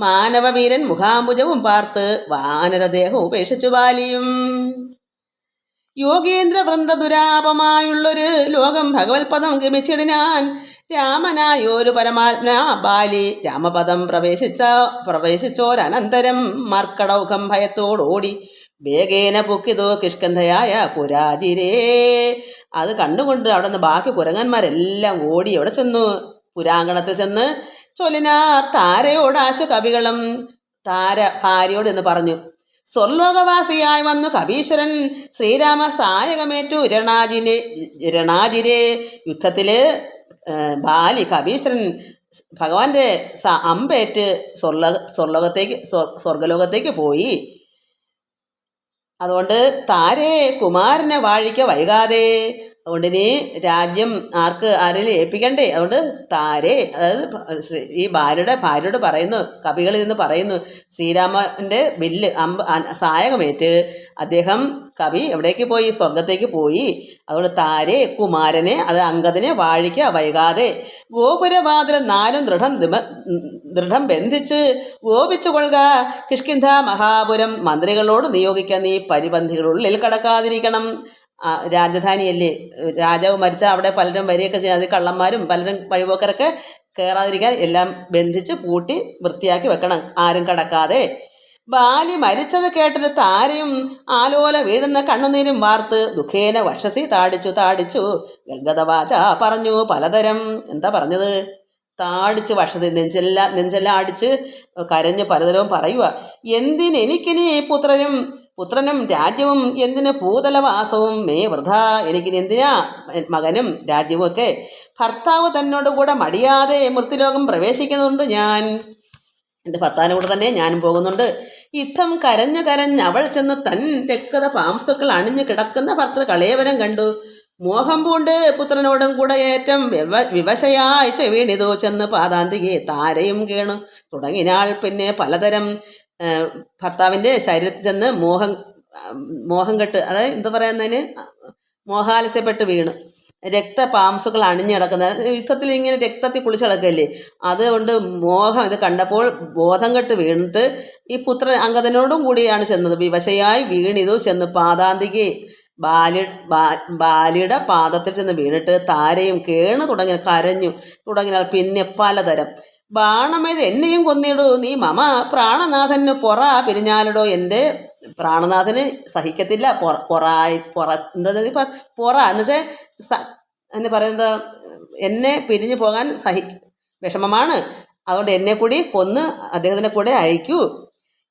മാനവവീരൻ മുഖാംബുജവും പാർത്ത് വാനരദേഹം ഉപേക്ഷിച്ചു ബാലിയും. യോഗേന്ദ്ര വൃന്ദ ദുരാപമായുള്ളൊരു ലോകം ഭഗവത്പദം ഗമിച്ചിടിനാൻ. രാമനായൊരു പരമാത്മ ബാലി രാമപദം പ്രവേശിച്ചോരനന്തരം മർക്കടൗഖം ഭയത്തോടോടി വേഗേന പൊക്കിതോ കിഷ്കന്ധയായ പുരാജിരേ. അത് കണ്ടുകൊണ്ട് അവിടെ നിന്ന് ബാക്കി കുരങ്ങന്മാരെല്ലാം ഓടി എവിടെ ചെന്നു? പുരാങ്കണത്തിൽ ചെന്ന് ചൊല്ലിനാർ താരയോടാശു കവികളും. താര ഭാര്യയോട് എന്ന് പറഞ്ഞു. സ്വർലോകവാസിയായി വന്നു കവീശ്വരൻ ശ്രീരാമ സായകമേറ്റു രണാജിരെ. യുദ്ധത്തില് ബാലി കവീശ്വരൻ ഭഗവാന്റെ അമ്പേറ്റ് സ്വർഗലോകത്തേക്ക് പോയി. അതുകൊണ്ട് താരേ കുമാരനെ വാഴിക്ക വൈകാതെ. അതുകൊണ്ട് ഇനി രാജ്യം ആരെങ്കിലും ഏൽപ്പിക്കണ്ടേ? അതുകൊണ്ട് താരേ, അതായത് ഈ ഭാര്യയോട് പറയുന്നു, കവികളിൽ നിന്ന് പറയുന്നു, ശ്രീരാമൻ്റെ വില്ല് സായകമേറ്റ് അദ്ദേഹം കവി എവിടേക്ക് പോയി? സ്വർഗത്തേക്ക് പോയി. അതുകൊണ്ട് താരേ കുമാരനെ, അത് അങ്കദനെ വാഴിക്ക വൈകാതെ. ഗോപുരവാതിൽ 4 ദൃഢം ബന്ധിച്ച് ഗോപിച്ചു കൊള്ളുക. കിഷ്കിന്ധ മഹാപുരം മന്ത്രികളോട് നിയോഗിക്കാൻ നീ പരിപന്ധികളുള്ളിൽ കടക്കാതിരിക്കണം. രാജധാനിയല്ലേ, രാജാവ് മരിച്ചാൽ അവിടെ പലരും വരികയൊക്കെ ചെയ്യാം. അത് കള്ളന്മാരും പലരും വഴിപോക്കരൊക്കെ കയറാതിരിക്കാൻ എല്ലാം ബന്ധിച്ച് പൂട്ടി വൃത്തിയാക്കി വെക്കണം, ആരും കടക്കാതെ. ബാലി മരിച്ചത് കേട്ടിട്ട് താരയും ആലോല വീഴുന്ന കണ്ണുനീരും വാർത്ത് ദുഃഖേന വക്ഷസി താടിച്ചു ഗൽഗതവാച പറഞ്ഞു പലതരം. എന്താ പറഞ്ഞത്? താടിച്ച് വക്ഷസി, നെഞ്ചെല്ലാം അടിച്ച് കരഞ്ഞ് പലതരവും പറയുക. എന്തിനെനിക്കിനി പുത്രനും രാജ്യവും, എന്തിന് ഭൂതലവാസവും മേ വൃഥ. എനിക്കിനി എന്തിനാ മകനും രാജ്യവും ഒക്കെ? ഭർത്താവ് തന്നോടുകൂടെ മടിയാതെ മൃത്യുലോകം പ്രവേശിക്കുന്നുണ്ട് ഞാൻ. എൻ്റെ ഭർത്താവിൻ്റെ കൂടെ തന്നെ ഞാനും പോകുന്നുണ്ട്. യുദ്ധം കരഞ്ഞ് അവൾ ചെന്ന് തൻ രക്തത പാംസുക്കൾ അണിഞ്ഞു കിടക്കുന്ന ഭർത്തൃ കളേവരം കണ്ടു. മോഹം പൂണ്ട് പുത്രനോടും കൂടെ ഏറ്റവും വിവശയായി ചെവീണിതു ചെന്ന് പാതാന്തികെ താരയും കേണു തുടങ്ങിനാൾ. പിന്നെ പലതരം ഭർത്താവിൻ്റെ ശരീരത്തിൽ ചെന്ന് മോഹം കെട്ട്, അതായത് എന്താ പറയുന്നതിന്, മോഹാലസ്യപ്പെട്ട് വീണു. രക്തപാംസുകൾ അണിഞ്ഞു കിടക്കുന്ന യുദ്ധത്തിൽ ഇങ്ങനെ രക്തത്തിൽ കുളിച്ച് കിടക്കല്ലേ, അതുകൊണ്ട് മോഹം ഇത് കണ്ടപ്പോൾ ബോധം കെട്ട് വീണിട്ട് ഈ പുത്രൻ അംഗദനോടും കൂടിയാണ് ചെന്നത്. വിവശയായി വീണിതു ചെന്ന് പാതാന്തിക്ക് ബാലിയുടെ പാദത്തിൽ ചെന്ന് വീണിട്ട് താരയും കേണ് കരഞ്ഞു തുടങ്ങിയാൽ പിന്നെ പലതരം ബാണമേത് എന്നെയും കൊന്നിടൂ, നീ മമ പ്രാണനാഥന് പൊറ പിരിഞ്ഞാലിടോ, എൻ്റെ പ്രാണനാഥന് സഹിക്കത്തില്ല. എന്താ പൊറ എന്ന് വെച്ചാൽ എന്ന് പറയുന്നത് എന്നെ പിരിഞ്ഞു പോകാൻ വിഷമമാണ്. അതുകൊണ്ട് എന്നെ കൂടി കൊന്ന് അദ്ദേഹത്തിൻ്റെ കൂടെ അയക്കൂ,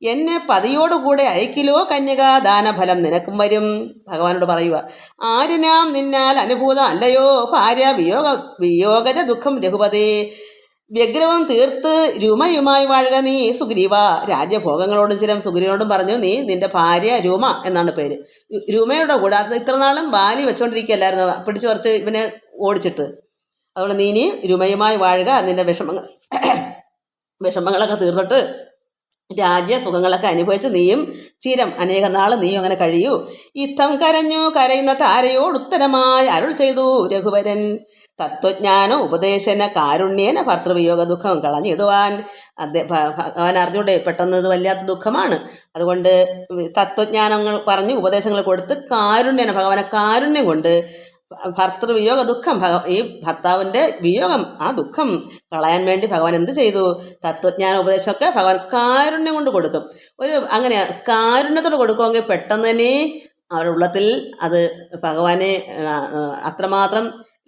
എന്നെ പതിയോടുകൂടെ അയക്കിലോ കന്യക, ദാനഫലം നിനക്കും വരും. ഭഗവാനോട് പറയുക, ആര്യനാം നിന്നാൽ അനുഭൂതം അല്ലയോ ഭാര്യ വിയോഗജ ദുഃഖം രഘുപതി, വ്യഗ്രഹം തീർത്ത് രുമയുമായി വാഴുക നീ സുഗ്രീവ. രാജ്യഭോഗങ്ങളോടും ചിരം സുഗ്രീവനോടും പറഞ്ഞു, നീ നിന്റെ ഭാര്യ രൂമ എന്നാണ് പേര്, രൂമയുടെ കൂടെ ഇത്രനാളും ബാലി വെച്ചോണ്ടിരിക്കുകയല്ലായിരുന്നു, പിടിച്ചു കുറച്ച് ഇവനെ ഓടിച്ചിട്ട്. അതുകൊണ്ട് നീ രുമയുമായി വാഴുക, നിന്റെ വിഷമങ്ങളൊക്കെ തീർത്തിട്ട് രാജ്യസുഖങ്ങളൊക്കെ അനുഭവിച്ച് നീയും ചിരം അനേക നാൾ നീയും അങ്ങനെ കഴിയൂ. ഇത്തം കരഞ്ഞു കരയുന്ന താരയോട് ഉത്തരമായി അരുൾ ചെയ്തു രഘുവരൻ, തത്വജ്ഞാന ഉപദേശന കാരുണ്യേന ഭർത്തൃവിയോഗ ദുഃഖം കളഞ്ഞിടുവാൻ. ഭഗവാൻ അറിഞ്ഞൂടെ പെട്ടെന്ന് ഇത് വല്ലാത്ത ദുഃഖമാണ്. അതുകൊണ്ട് തത്വജ്ഞാനങ്ങൾ പറഞ്ഞ് ഉപദേശങ്ങൾ കൊടുത്ത് കാരുണ്യേന ഭഗവാനെ കാരുണ്യം കൊണ്ട് ഭർത്തൃവിയോഗ ദുഃഖം ഈ ഭർത്താവിൻ്റെ വിയോഗം ആ ദുഃഖം കളയാൻ വേണ്ടി ഭഗവാൻ എന്ത് ചെയ്തു? തത്വജ്ഞാന ഉപദേശമൊക്കെ ഭഗവാൻ കാരുണ്യം കൊണ്ട് കൊടുക്കും. അങ്ങനെ കാരുണ്യത്തോട് കൊടുക്കുമെങ്കിൽ പെട്ടെന്ന് തന്നെ അവരുടെ ഉള്ളത്തിൽ അത് ഭഗവാനെ അത്രമാത്രം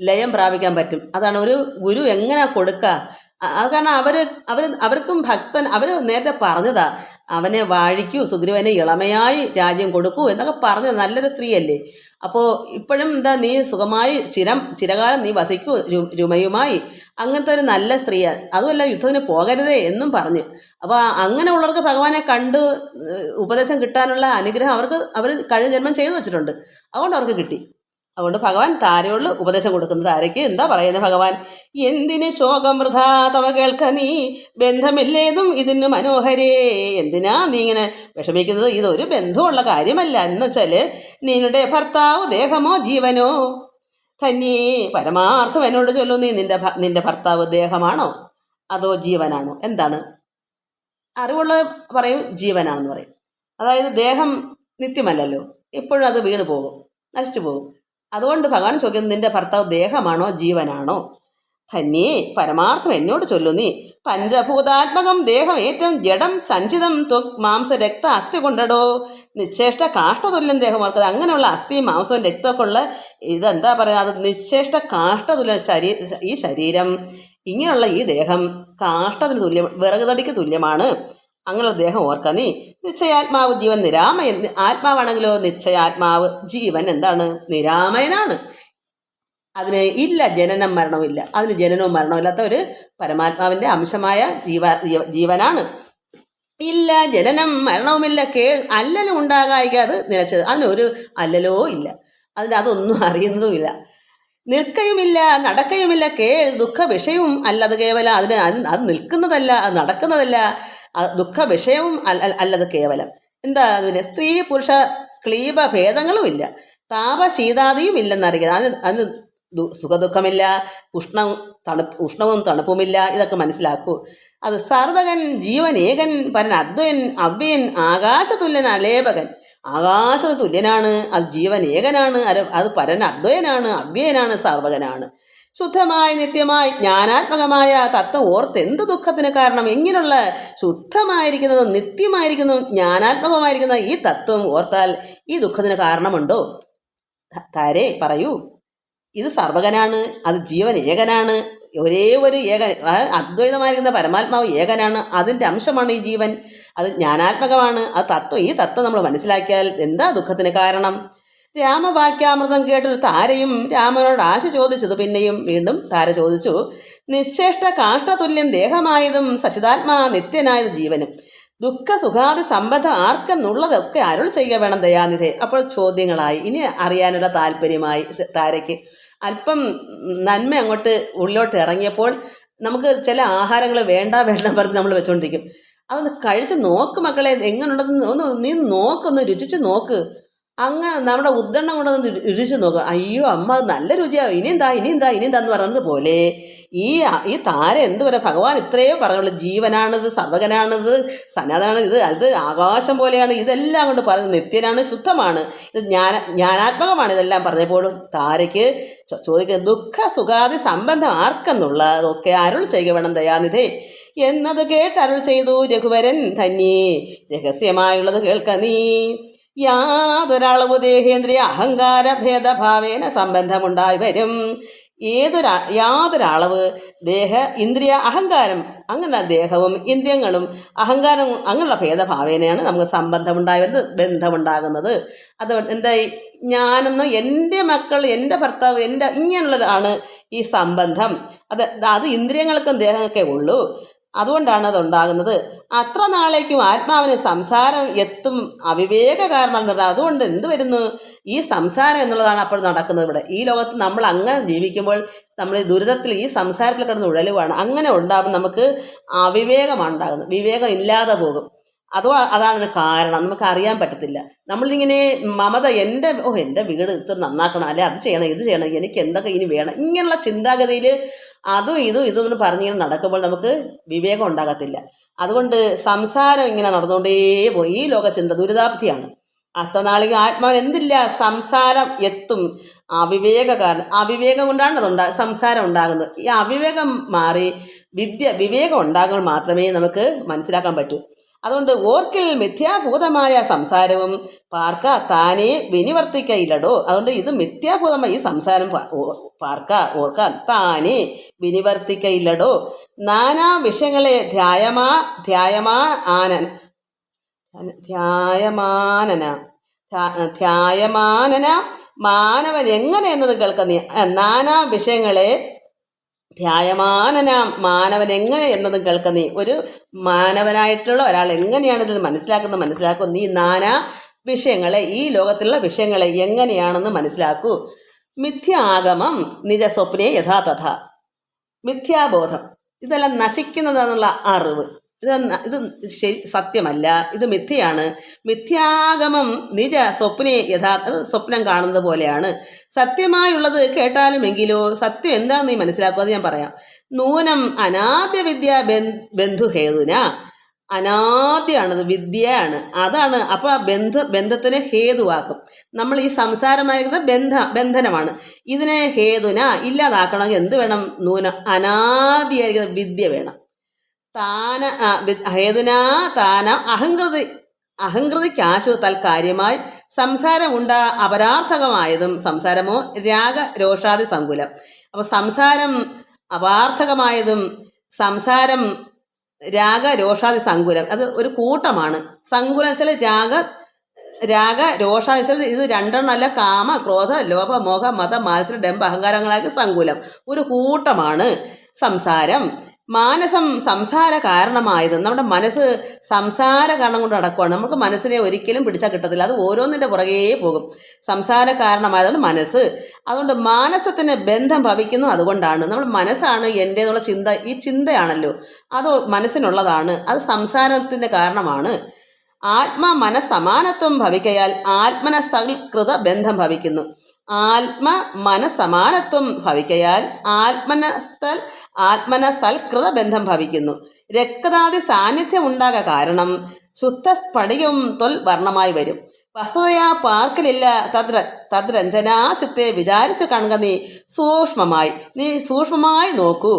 ലയം പ്രാപിക്കാൻ പറ്റും. അതാണ് ഒരു ഗുരു എങ്ങനെ കൊടുക്കുക. അത് കാരണം അവർക്കും അവർ നേരത്തെ പറഞ്ഞതാ, അവനെ വാഴിക്കൂ, സുഗ്രീവനെ ഇളമയായി രാജ്യം കൊടുക്കൂ എന്നൊക്കെ പറഞ്ഞത്. നല്ലൊരു സ്ത്രീയല്ലേ. അപ്പോൾ ഇപ്പോഴും നീ സുഖമായി ചിരകാലം നീ വസിക്കൂ രുമയുമായി, അങ്ങനത്തെ ഒരു നല്ല സ്ത്രീയാണ്. അതുമല്ല യുദ്ധത്തിന് പോകരുതേ എന്നും പറഞ്ഞ്. അപ്പോൾ അങ്ങനെയുള്ളവർക്ക് ഭഗവാനെ കണ്ട് ഉപദേശം കിട്ടാനുള്ള അനുഗ്രഹം അവർ കഴിഞ്ഞ ജന്മം ചെയ്തു വെച്ചിട്ടുണ്ട്. അതുകൊണ്ട് അവർക്ക് കിട്ടി. അതുകൊണ്ട് ഭഗവാൻ താരയോട് ഉപദേശം കൊടുക്കുന്നത്. താരയ്ക്ക് എന്താ പറയുന്നത് ഭഗവാൻ? എന്തിന് ശോകം വൃഥാ തവ കേൾക്ക നീ, ബന്ധമില്ലേതും ഇതിന് മനോഹരേ. എന്തിനാ നീ ഇങ്ങനെ വിഷമിക്കുന്നത്? ഇതൊരു ബന്ധമുള്ള കാര്യമല്ല. എന്ന് വെച്ചാൽ നിന്റെ ഭർത്താവ് ദേഹമോ ജീവനോ തന്നെ, പരമാർത്ഥം എന്നോട് ചൊല്ലൂ, നീ നിന്റെ ഭർത്താവ് ദേഹമാണോ അതോ ജീവനാണോ? എന്താണ്? അറിവുള്ള പറയും ജീവനാണെന്ന് പറയും. അതായത് ദേഹം നിത്യമല്ലല്ലോ, എപ്പോഴും അത് വീണ് പോകും, നശിച്ചു പോകും. അതുകൊണ്ട് ഭഗവാൻ ചോദിക്കുന്നത് നിന്റെ ഭർത്താവ് ദേഹമാണോ ജീവനാണോ? തന്നെ പരമാർത്ഥം എന്നോട് ചൊല്ലു നീ. പഞ്ചഭൂതാത്മകം ദേഹം ഏറ്റവും ജഡം സഞ്ചിതം മാംസ രക്ത അസ്ഥി കൊണ്ടടോ, നിശ്ചേഷ്ട കാഷ്ടതുല്യം ദേഹം ഓർക്കുന്നത്. അങ്ങനെയുള്ള അസ്ഥിയും മാംസവും രക്തമൊക്കെ ഉള്ള ഇതെന്താ പറയുക, അത് നിശ്ചേഷ്ട കാഷ്ടതുല്യം ഈ ശരീരം, ഇങ്ങനെയുള്ള ഈ ദേഹം കാഷ്ടത്തിന് തുല്യം, വിറക് തടിക്ക് തുല്യമാണ്. അങ്ങനെയുള്ള ദേഹം ഓർക്ക നീ. നിശ്ചയാത്മാവ് ജീവൻ നിരാമയൻ, ആത്മാവാണെങ്കിലോ നിശ്ചയാത്മാവ് ജീവൻ എന്താണ്? നിരാമയനാണ്. അതിന് ഇല്ല ജനനം മരണമില്ല, അതിന് ജനനവും മരണമില്ലാത്ത ഒരു പരമാത്മാവിൻ്റെ അംശമായ ജീവനാണ്. ഇല്ല ജനനം മരണവുമില്ല, അല്ലലും ഉണ്ടാകായിക അത് നിലച്ചത്, അതിനൊരു അല്ലലോ ഇല്ല, അതൊന്നും അറിയുന്നതുമില്ല. നിൽക്കയുമില്ല നടക്കയുമില്ല, ദുഃഖ വിഷയവും അല്ലത് കേവലം, അത് നിൽക്കുന്നതല്ല, അത് നടക്കുന്നതല്ല, ദുഃഖ വിഷയവും അല്ലത് കേവലം. എന്താ അതിന്? സ്ത്രീ പുരുഷ ക്ലീബ ഭേദങ്ങളുമില്ല, താപശീതാദിയും ഇല്ലെന്നറിയുക. അതിന് സുഖദുഃഖമില്ല, ഉഷ്ണവും തണുപ്പുമില്ല. ഇതൊക്കെ മനസ്സിലാക്കൂ. അത് സർവകൻ ജീവൻ ഏകൻ പരൻ അദ്വയൻ അവ്യൻ ആകാശതുല്യൻ അലേപകൻ. ആകാശത്ത് തുല്യനാണ്, അത് ജീവൻ ഏകനാണ്, അത് പരൻ അദ്വയനാണ്, അവ്യയനാണ്, സർവകനാണ്. ശുദ്ധമായി നിത്യമായി ജ്ഞാനാത്മകമായ തത്വം ഓർത്തെന്ത് ദുഃഖത്തിന് കാരണം? ഇങ്ങനെയുള്ള ശുദ്ധമായിരിക്കുന്നതും നിത്യമായിരിക്കുന്നതും ജ്ഞാനാത്മകമായിരിക്കുന്ന ഈ തത്വം ഓർത്താൽ ഈ ദുഃഖത്തിന് കാരണമുണ്ടോ? താരേ പറയൂ. ഇത് സർവകനാണ്, അത് ജീവൻ ഏകനാണ്, ഒരേ ഒരു ഏകൻ, അദ്വൈതമായിരിക്കുന്ന പരമാത്മാവ് ഏകനാണ്, അതിൻ്റെ അംശമാണ് ഈ ജീവൻ, അത് ജ്ഞാനാത്മകമാണ്. ഈ തത്വം നമ്മൾ മനസ്സിലാക്കിയാൽ എന്താ ദുഃഖത്തിന് കാരണം? രാമവാക്യാമൃതം കേട്ടൊരു താരയും രാമനോട് ആശ ചോദിച്ചത്. പിന്നെയും വീണ്ടും താര ചോദിച്ചു, നിശ്ചേഷ്ട കാഷ്ടതുല്യം ദേഹമായതും സച്ചിതാത്മാ നിത്യനായത് ജീവനും, ദുഃഖ സുഖാദി സംബന്ധം ആർക്കെന്നുള്ളതൊക്കെ അരുൾ ചെയ്യുക വേണം ദയാനിധേ. അപ്പോൾ ചോദ്യങ്ങളായി. ഇനി അറിയാനുള്ള താല്പര്യമായി താരയ്ക്ക്. അല്പം നന്മ അങ്ങോട്ട് ഉള്ളിലോട്ട് ഇറങ്ങിയപ്പോൾ നമുക്ക് ചില ആഹാരങ്ങൾ വേണ്ട പറഞ്ഞ് നമ്മൾ വെച്ചുകൊണ്ടിരിക്കും. അതൊന്ന് കഴിച്ച് നോക്ക് മക്കളെ, എങ്ങനെയുണ്ടെന്ന് നീ നോക്കൊന്ന് രുചിച്ച് നോക്ക്. അങ്ങനെ നമ്മുടെ ഉദ്ദണ്ണം കൊണ്ടൊന്ന് ഇടിച്ചു നോക്കുക. അയ്യോ അമ്മ അത് നല്ല രുചിയാവും, ഇനിയും എന്താന്ന് പറയുന്നത് പോലെ ഈ താരം എന്ത് പറയാം, ഭഗവാൻ ഇത്രയേ പറയുള്ളൂ. ജീവനാണിത്, സർവകനാണിത്, സനാതനാണ്, അത് ആകാശം പോലെയാണ്, ഇതെല്ലാം കൊണ്ട് പറയുന്നത് നിത്യനാണ്, ശുദ്ധമാണ്, ഇത് ജ്ഞാനാത്മകമാണ്. ഇതെല്ലാം പറഞ്ഞപ്പോഴും താരയ്ക്ക് ചോദിക്കുന്നത് ദുഃഖ സുഖാദി സംബന്ധം ആർക്കെന്നുള്ളതൊക്കെ അരുൾ ചെയ്യുക വേണം ദയാനിധേ എന്നത് കേട്ട് അരുൾ ചെയ്തു രഘുവരൻ തന്നെ. രഹസ്യമായുള്ളത് കേൾക്ക നീ. യാതൊരളവ് ദേഹേന്ദ്രിയ അഹങ്കാര ഭേദഭാവേന സംബന്ധമുണ്ടായി വരും. യാതൊരളവ് ദേഹ ഇന്ദ്രിയ അഹങ്കാരം, അങ്ങനെ ദേഹവും ഇന്ദ്രിയങ്ങളും അഹങ്കാരവും അങ്ങനെയുള്ള ഭേദഭാവേനയാണ് നമുക്ക് സംബന്ധമുണ്ടായി വരുന്നത്, ബന്ധമുണ്ടാകുന്നത്. അത് എന്തായി, ഞാനെന്നും എൻ്റെ മക്കൾ, എൻ്റെ ഭർത്താവ്, ഇങ്ങനെയുള്ളതാണ് ഈ സംബന്ധം. അത് ഇന്ദ്രിയങ്ങൾക്കും ദേഹമൊക്കെ ഉള്ളൂ, അതുകൊണ്ടാണ് അതുണ്ടാകുന്നത്. അത്ര നാളേക്കും ആത്മാവിന് സംസാരം എത്തും അവിവേക കാരണം. അതുകൊണ്ട് എന്ത് വരുന്നു, ഈ സംസാരം എന്നുള്ളതാണ് അപ്പോൾ നടക്കുന്നത് ഇവിടെ ഈ ലോകത്ത്. നമ്മൾ അങ്ങനെ ജീവിക്കുമ്പോൾ നമ്മൾ ഈ ദുരിതത്തിൽ, ഈ സംസാരത്തിൽ കിടന്ന് ഉഴലുവാണ്. അങ്ങനെ ഉണ്ടാകും നമുക്ക് അവിവേകമാണ് ഉണ്ടാകുന്നത്, വിവേകം ഇല്ലാതെ പോകും. അതാണ് കാരണം, നമുക്ക് അറിയാൻ പറ്റത്തില്ല. നമ്മളിങ്ങനെ മമത, എൻ്റെ വീട് ഇത്ര നന്നാക്കണം, അല്ലെ അത് ചെയ്യണം, ഇത് ചെയ്യണം, എനിക്ക് എന്തൊക്കെ ഇനി വേണം, ഇങ്ങനെയുള്ള ചിന്താഗതിയിൽ അതും ഇതും പറഞ്ഞിങ്ങനെ നടക്കുമ്പോൾ നമുക്ക് വിവേകം ഉണ്ടാകത്തില്ല. അതുകൊണ്ട് സംസാരം ഇങ്ങനെ നടന്നുകൊണ്ടേ പോയി. ഈ ലോകചിന്ത ദുരിതാബ്ധിയാണ്. അത്തനാളിക ആത്മാവിന് എന്തില്ല, സംസാരം എത്തും അവിവേക കാരണം. അവിവേകം കൊണ്ടാണ് സംസാരം ഉണ്ടാകുന്നത്. ഈ അവിവേകം മാറി വിവേകം ഉണ്ടാകുമ്പോൾ മാത്രമേ നമുക്ക് മനസ്സിലാക്കാൻ പറ്റൂ. അതുകൊണ്ട് ഓർക്കിൽ മിഥ്യാഭൂതമായ സംസാരവും പാർക്ക താനേ വിനിവർത്തിക്കയില്ലടോ. അതുകൊണ്ട് ഇത് മിഥ്യാഭൂതമായ ഈ സംസാരം ഓർക്കാൻ താനേ വിനിവർത്തിക്കയില്ലടോ. നാനാ വിഷയങ്ങളെ ധ്യായമാനന മാനവൻ എങ്ങനെ എന്നത് കേൾക്കുന്ന. നാനാ വിഷയങ്ങളെ ധ്യായമാനനാം മാനവൻ എങ്ങനെ എന്നതും കേൾക്കുന്നീ. ഒരു മാനവനായിട്ടുള്ള ഒരാൾ എങ്ങനെയാണ് ഇതിൽ മനസ്സിലാക്കും. നീ നാനാ വിഷയങ്ങളെ, ഈ ലോകത്തിലുള്ള വിഷയങ്ങളെ എങ്ങനെയാണെന്ന് മനസ്സിലാക്കൂ. മിഥ്യാഗമം നിജ സ്വപ്നേ യഥാതഥ. മിഥ്യാബോധം ഇതെല്ലാം നശിക്കുന്നതെന്നുള്ള അറിവ്, ഇത് സത്യമല്ല, ഇത് മിഥ്യയാണ്. മിഥ്യാഗമം നിജ സ്വപ്നെ സ്വപ്നം കാണുന്നത് പോലെയാണ്. സത്യമായുള്ളത് കേട്ടാലുമെങ്കിലോ സത്യം എന്താണെന്ന് നീ മനസ്സിലാക്കുക. അത് ഞാൻ പറയാം. നൂനം അനാദ്യ വിദ്യ ബന്ധുഹേതുന. അനാദ്യമാണത്, വിദ്യയാണ്, അതാണ്. അപ്പോൾ ആ ബന്ധത്തിന് ഹേതുവാക്കും. നമ്മൾ ഈ സംസാരമായിരിക്കുന്നത് ബന്ധനമാണ്. ഇതിനെ ഹേതുന ഇല്ലാതാക്കണമെങ്കിൽ എന്ത് വേണം? അനാദിയായിരിക്കുന്ന വിദ്യ വേണം. ഹേതുനാ താന അഹങ്കൃതിക്കാശു തൽക്കാര്യമായി സംസാരമുണ്ട അപരാർത്ഥകമായതും സംസാരമോ രാഗരോഷാദി സങ്കുലം. അപ്പോൾ സംസാരം അപാർത്ഥകമായതും സംസാരം രാഗരോഷാദി സങ്കുലം, അത് ഒരു കൂട്ടമാണ്. സങ്കുലം വെച്ചാൽ രാഗരോഷാദി വെച്ചാൽ ഇത് രണ്ടെണ്ണമല്ല. കാമ ക്രോധ ലോഭ മോഹ മത മാത്സര്യ ഡംഭ അഹങ്കാരങ്ങളായ സങ്കുലം, ഒരു കൂട്ടമാണ് സംസാരം. മാനസം സംസാര കാരണമായതും, നമ്മുടെ മനസ്സ് സംസാര കാരണം കൊണ്ട് നടക്കുകയാണ്. നമുക്ക് മനസ്സിനെ ഒരിക്കലും പിടിച്ചാൽ കിട്ടത്തില്ല, അത് ഓരോന്നിൻ്റെ പുറകേ പോകും. സംസാര കാരണമായതാണ് മനസ്സ്. അതുകൊണ്ട് മാനസത്തിന് ബന്ധം ഭവിക്കുന്നു. അതുകൊണ്ടാണ് നമ്മൾ മനസ്സാണ് എൻ്റേന്നുള്ള ചിന്ത, ഈ ചിന്തയാണല്ലോ അത് മനസ്സിനുള്ളതാണ്, അത് സംസാരത്തിൻ്റെ കാരണമാണ്. മനസ്സമാനത്വം ഭവിക്കയാൽ ആത്മനസൽകൃത ബന്ധം ഭവിക്കുന്നു. മനസ്സമാനത്വം ഭവിക്കയാൽ ആത്മനസൽകൃത ബന്ധം ഭവിക്കുന്നു. രക്താദി സാന്നിധ്യം ഉണ്ടാകാൻ കാരണം ശുദ്ധ സ്ഫടികവും വർണ്ണമായി വരും. വസ്തുതയാ പാർക്കലില്ല തദ്രഞ്ജനാശുത്തെ വിചാരിച്ച് കാണുക. നീ സൂക്ഷ്മമായി നോക്കൂ.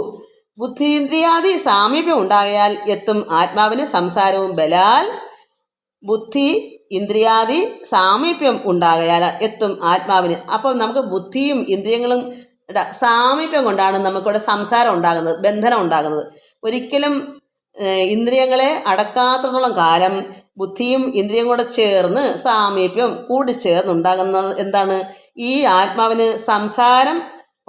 ബുദ്ധീന്ദ്രിയാദി സാമീപ്യം ഉണ്ടായാൽ എത്തും ആത്മാവിന് സംസാരവും. ബലാൽ ബുദ്ധി ഇന്ദ്രിയാദി സാമീപ്യം ഉണ്ടാകയാൽ എത്തും ആത്മാവിന്. അപ്പം നമുക്ക് ബുദ്ധിയും ഇന്ദ്രിയങ്ങളും സാമീപ്യം കൊണ്ടാണ് നമുക്കിവിടെ സംസാരം ഉണ്ടാകുന്നത്, ബന്ധനം ഉണ്ടാകുന്നത്. ഒരിക്കലും ഇന്ദ്രിയങ്ങളെ അടക്കാത്തത്തോളം കാലം ബുദ്ധിയും ഇന്ദ്രിയം കൂടെ ചേർന്ന് സാമീപ്യം കൂടിച്ചേർന്നുണ്ടാകുന്ന എന്താണ് ഈ ആത്മാവിന് സംസാരം